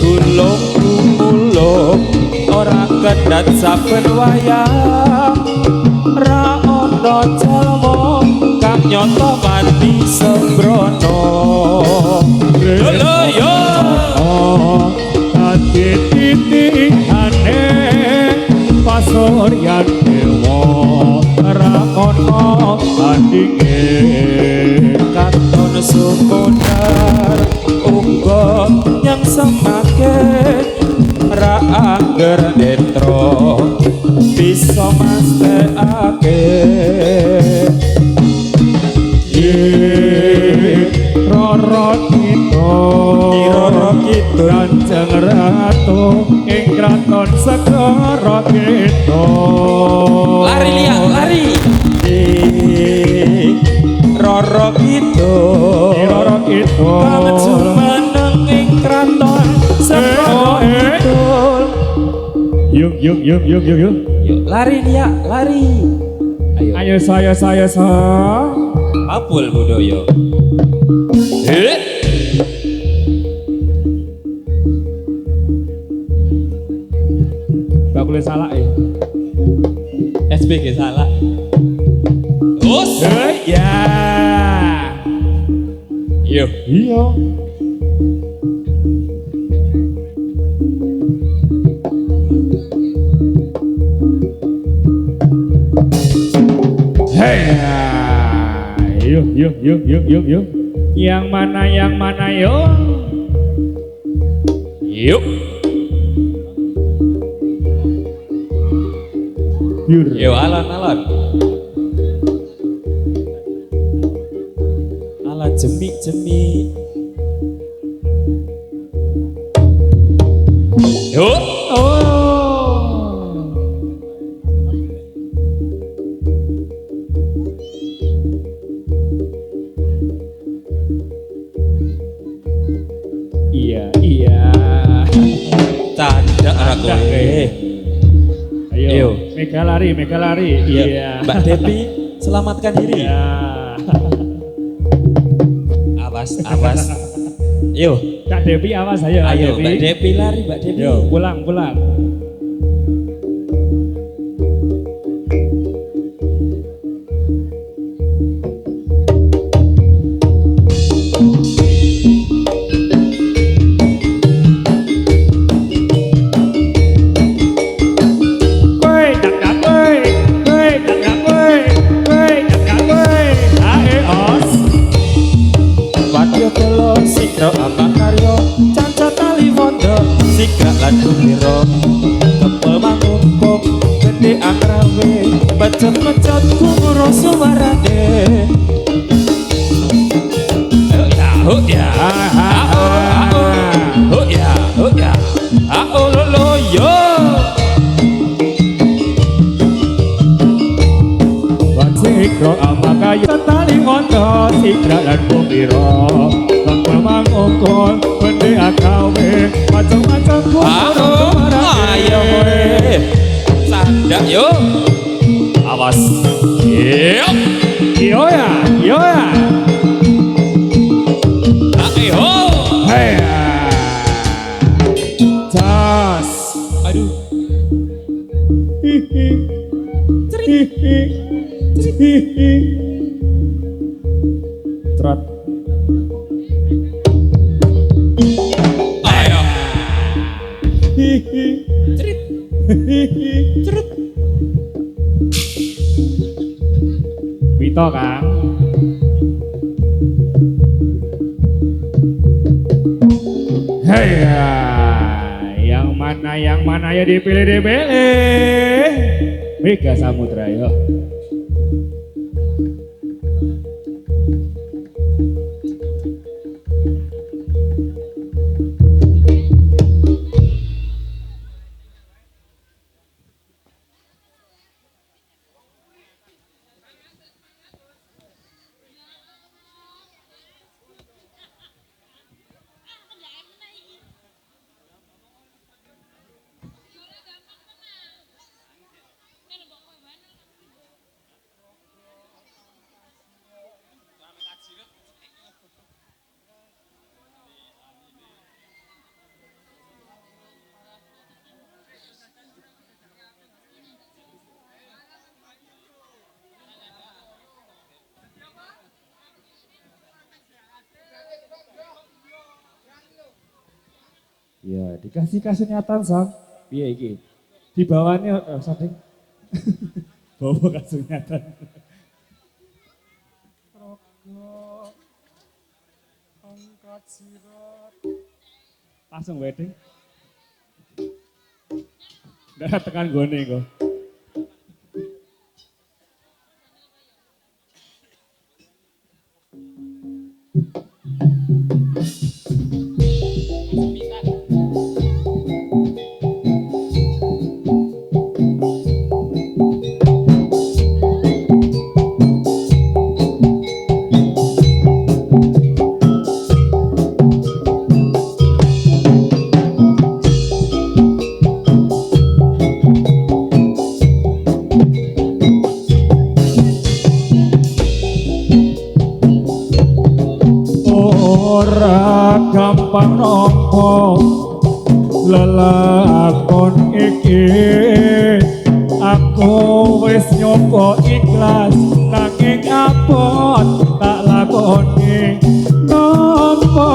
tulung tumulung ora kedat saben wayah ra ana jalma kang nyoto mati sembrono lho yo ati titik ane pasuryan dewa ra ana tandinge katon sumundar uga yang semakin ra angger netro bisa mastekake Roro Kidul Kanjeng Ratu ing kraton segara kidul lari liang lari Roro Kidul Roro Kidul banget jumeneng ing kraton segara kidul Yuk yuk lari liang lari Ayo saya Apul budaya Gak boleh salah ya SBG salah Us Ya Yuk Iya Hey Yuk Yang mana yuk Yuk Yur Yuk alon Ala jemik Yuk Oh Iya Tanda anak gue Ayo Mega lari Iya Mbak Depi selamatkan diri Iya Awas Yuk Kak Devi awas ayo Ayo Mbak Depi lari Mbak Depi Yo pulang Wadya kala sikra amakarya cacat tali wondo sikra lan kumira kepel mangkuk gede akrawe becet-becet kumuro suwarane oh ya lolo yo Sikro amakaya tali ngondo sikra lan kumira kanggo mangkon bende akawe macam-macam kumara ayo kowe sandak yo awas yo yo ya ayo hey tas aduh Trot ayo Wito Kang Hey yang mana ya dipilih Mega Samudra yo Ya, dikasih kasunyatan sang. Piye iki? Di bawahnya sading. Bawa kasunyatan. Rogo angkat sirat. Langsung wedding. Ndak tekan gone kok. Ora gampang nampa lelakon iki, aku wis nyoba ikhlas nanging abot tak lakoni. Nampa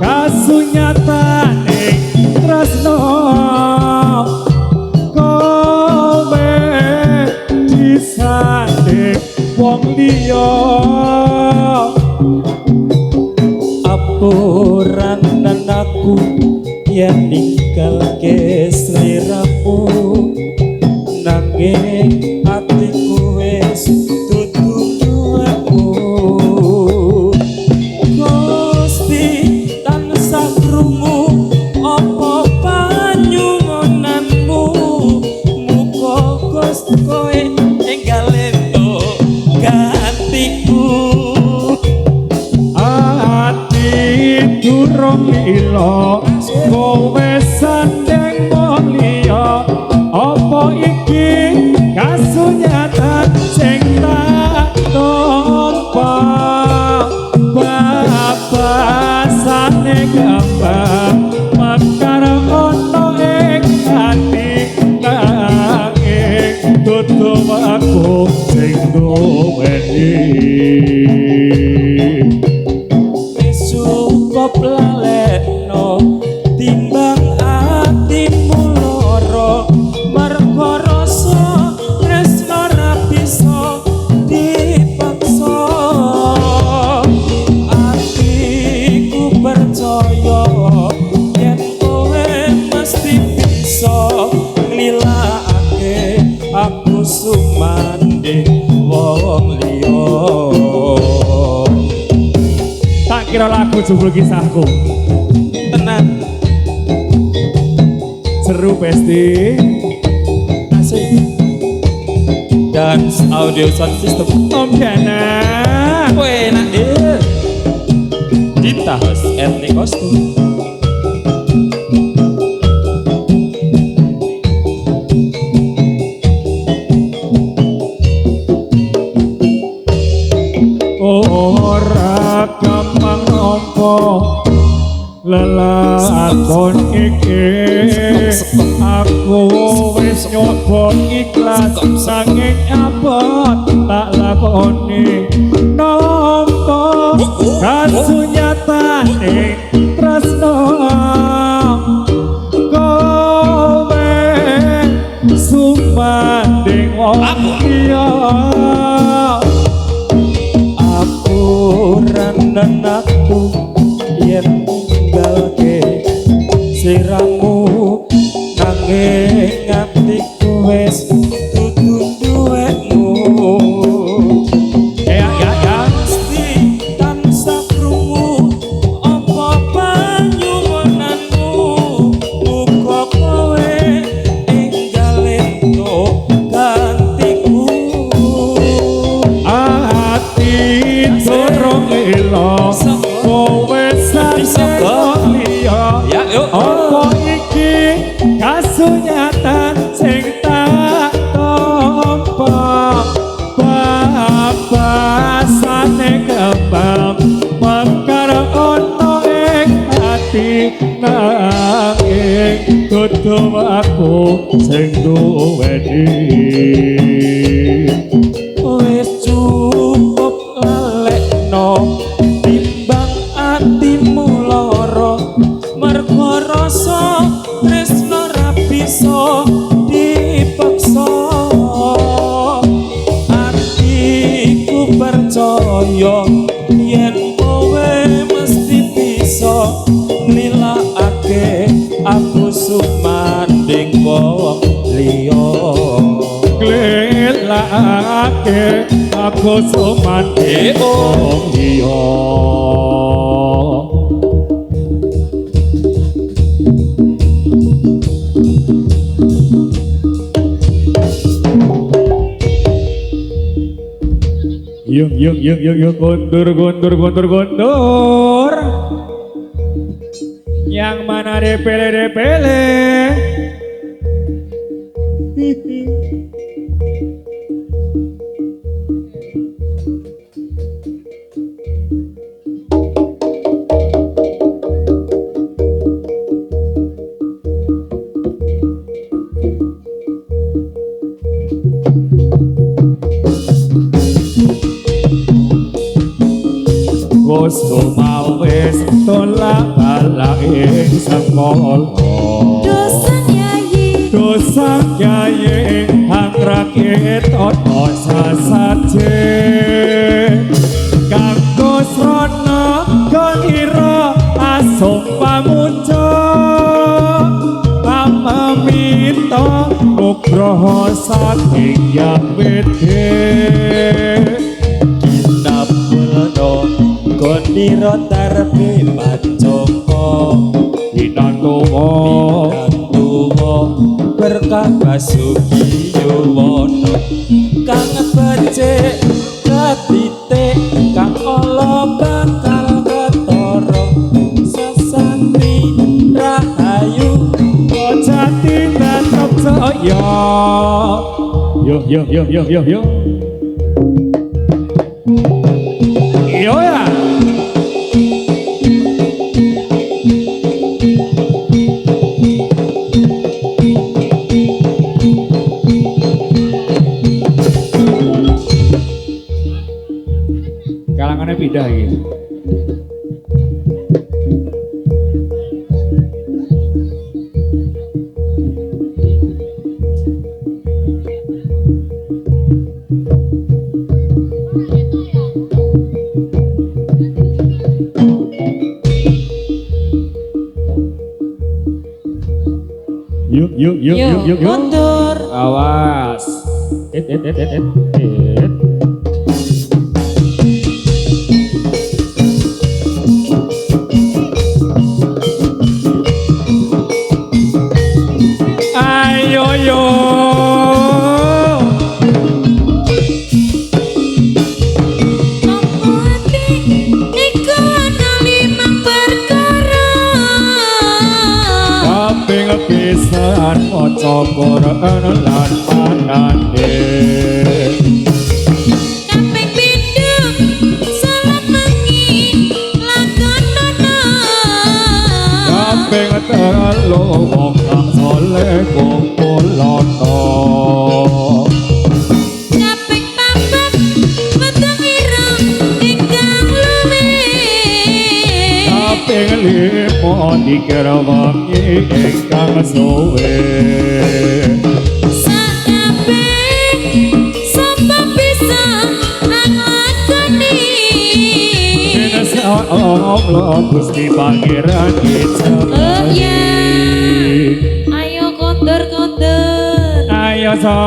kasunyatane tresno kowe disanding wong liya. Apuran aku yen ninggal ke sliramu, nanging atiku wis dudu duwemu. Gusti tansah krungu apa panyuwunanmu, muga Gusti kowe enggal ento gantiku. Durung ilo kowe sandeng wong liya, apa iki kasunyatan sing tak tampa. Babasane gampang mekar ono ing ati, nanging dudu aku sing duweni. Cukup lalekno timbang atimu loro, mergo rasa tresno ra bisa dipaksa. Atiku percaya yen kowe mesti bisa nglilakake aku sumanding wong liya. Tak kira lagu judul kisahku. Tenan Seru pasti. asik. Dance audio sound system Om Jana. enak deh. Dita host etnik kostum. Ora gampang nampa lelakon iki, aku wis nyoba ikhlas nanging abot tak lakoni. Nampa kasunyatane tresno kowe sumanding wong liya. Apuran aku yen ninggalke sliramu, nanging atiku wis dudu duwemu. Ya. Gusti tansah krungu apa panyuwunanmu, muga kowe enggal ento gantiku. Ati durung ilo kowe sandeng liya, Ya, yuk. apa iki kasunyatan sing tak tampa. Babasane kembang mekar ono ing ati, nanging dudu aku sing duweni. Wis cukup lalekno timbang atimu loro, mergo rasa lagi aku sumandi om iya. Yuk, gondor. Yang mana depele. Gusto mawis tolak balak ing sekolah. Dosa yayi angrakit ono sasaje. Kanggo srana ira asung pamuja. Pamamita nugroho saking Yang Wede. Koniro tarpe pacoko Winantuwa berkah basuki yuwono kang becik katitik kang ala bakal ketara sasanti rahayu jati tetep saya. Yuk. Yo ya. Kalangannya pindah gitu. Yuk. Mundur. Awas. It. Ayo yo. Nopo ati iku ana limang perkara. Kaping pisan maca Quran lan panane. Kaping pindho salat wengi lakonono. Kaping telu wong kang saleh kumpulono. Kaping papat weteng ireng ingkang luwih. Kaping lima dikir wengi ingkang suwe. Sakabeh sapa bisa nglakoni. Allah Gusti Pangeran kita. Oh ya, ayo kondur. Ayo so.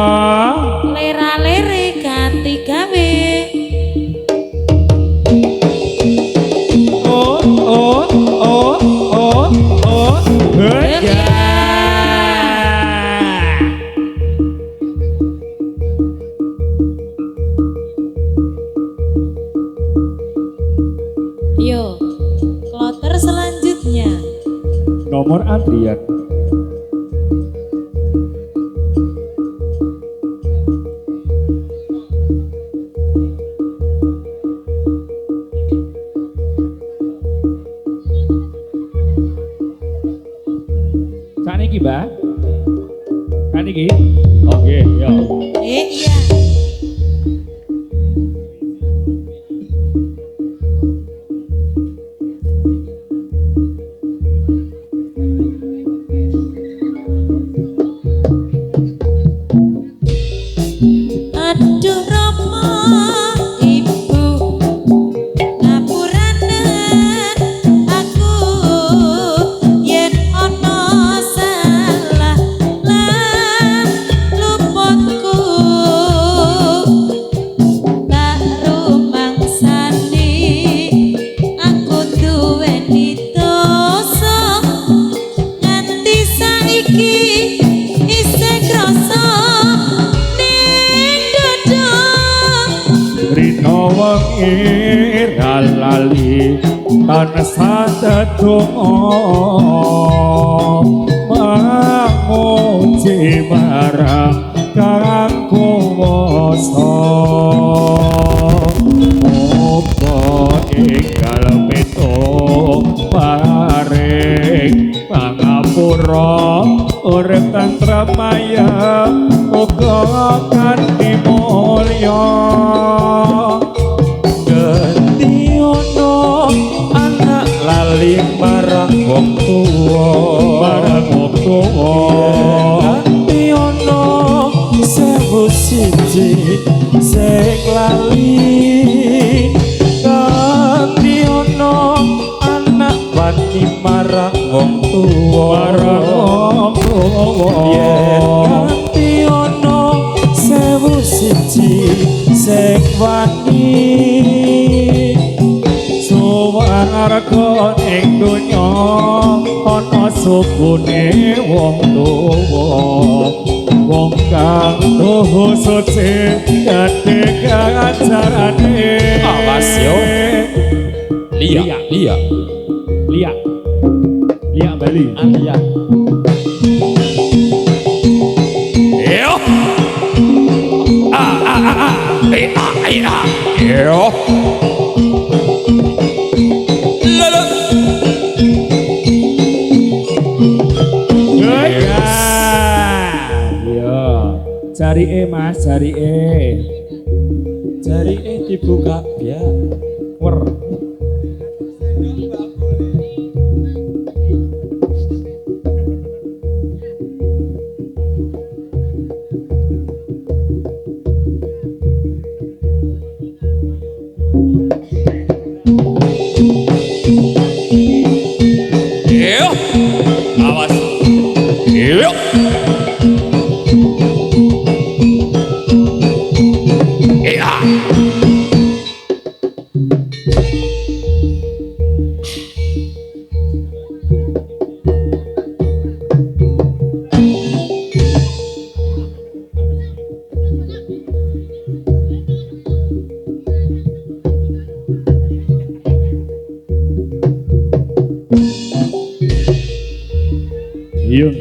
Lera-lere ganti gawe. Oh. Ya. Yo, kloter selanjutnya. Nomor antrian. Saniki, Mbak. Saniki. Oke, yo. Iya. dina wengi lali tansah tetungga manguji marang kang kuwasa muga enggal meto paring pangapura urip tantramaya muga kanthi mulya Ganti ono anak lali marang wong tuwa marang wong tuwa Ganti ono sewu siji sing lali Ganti ono anak wani marang wong tuwa marang wong tuwa Yen ganti ono sewu siji sing wani suwarga ing donya ana sukune wong tuwa wong kang tuwa suci dadi ganjarane Awas yo. Lia Lia Bali Alia yo yo Cari mas, cari jari dibuka ya wer. Yo, awas. Yo.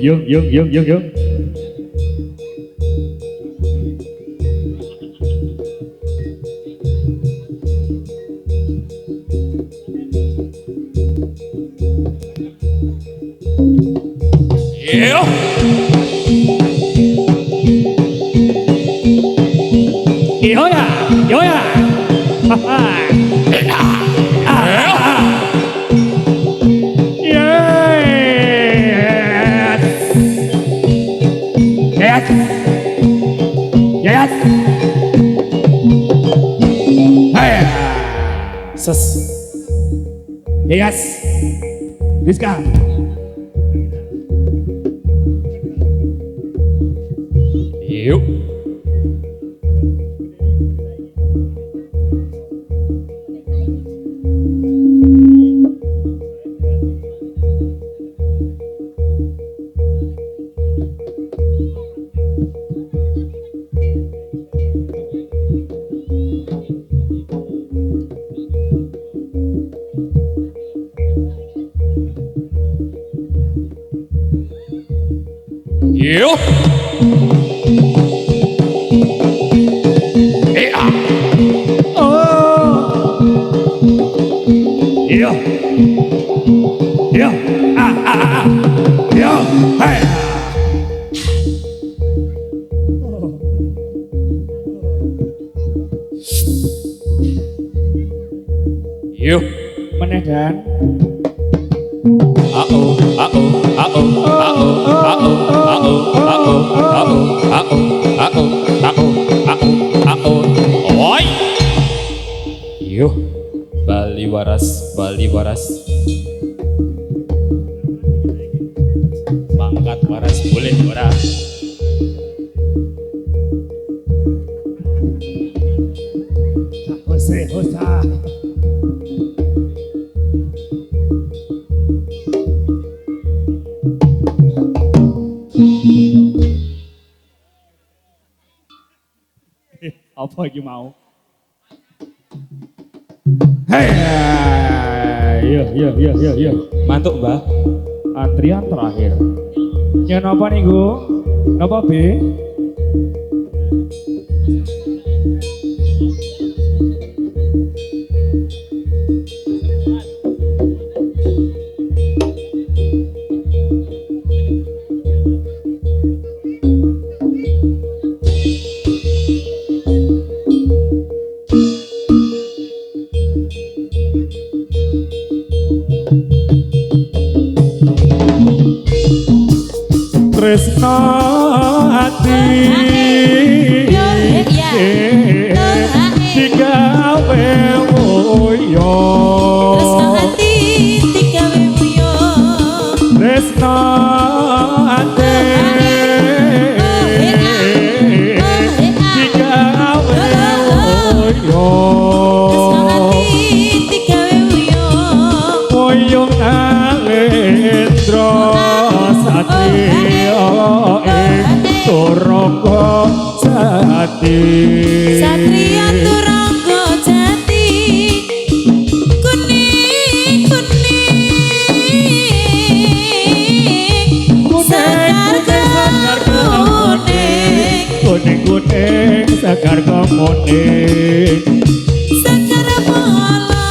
Yung. Yoya. Yayat. Hai. ses Yayas. Rizka. yuk Yuk. Oh. Yo. Yo. Yo. Hai. Yuk. Meneh dan. Oi. Yuh, Bali waras, pangkat waras boleh ora? Hosa. Apa iki mau? Hei, iya. Mantuk, Mbah. Antrian terakhir. Ya napa nih, Gu? Napa, B? Tresno ati digawe moyo Tresno ati digawe moyo moyo ngalendra satrio Turangga Jati Satria Turangga Jati kuning sekar kemuning sekar polo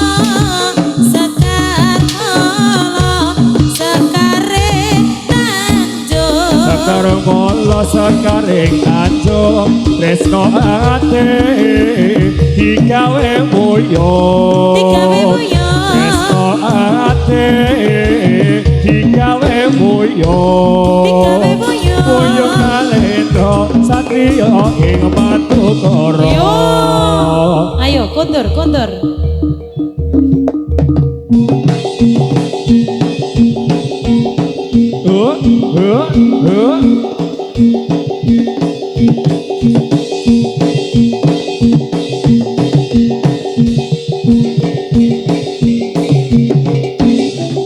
sekare tanjung sekar molo sekaring tanjung tresno ate digawe moyo tresno ate digawe moyo moyo kalendra satrio ing Madukara ayo kondur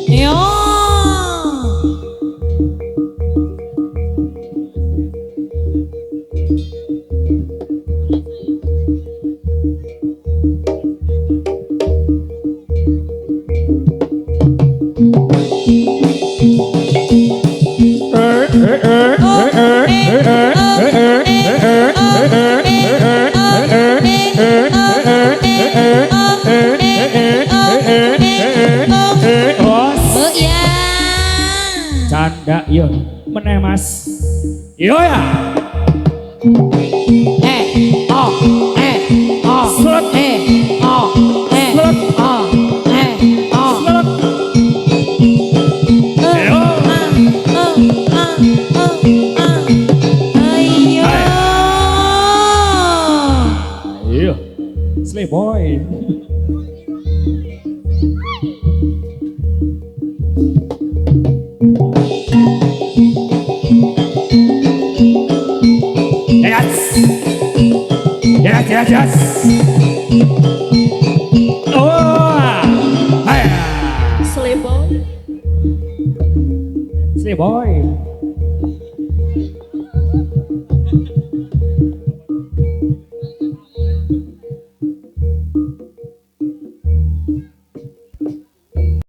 yo canda yo meneh Mas yo ya ayo Slay boy Yes. Oh, Sleboy. Slay boy.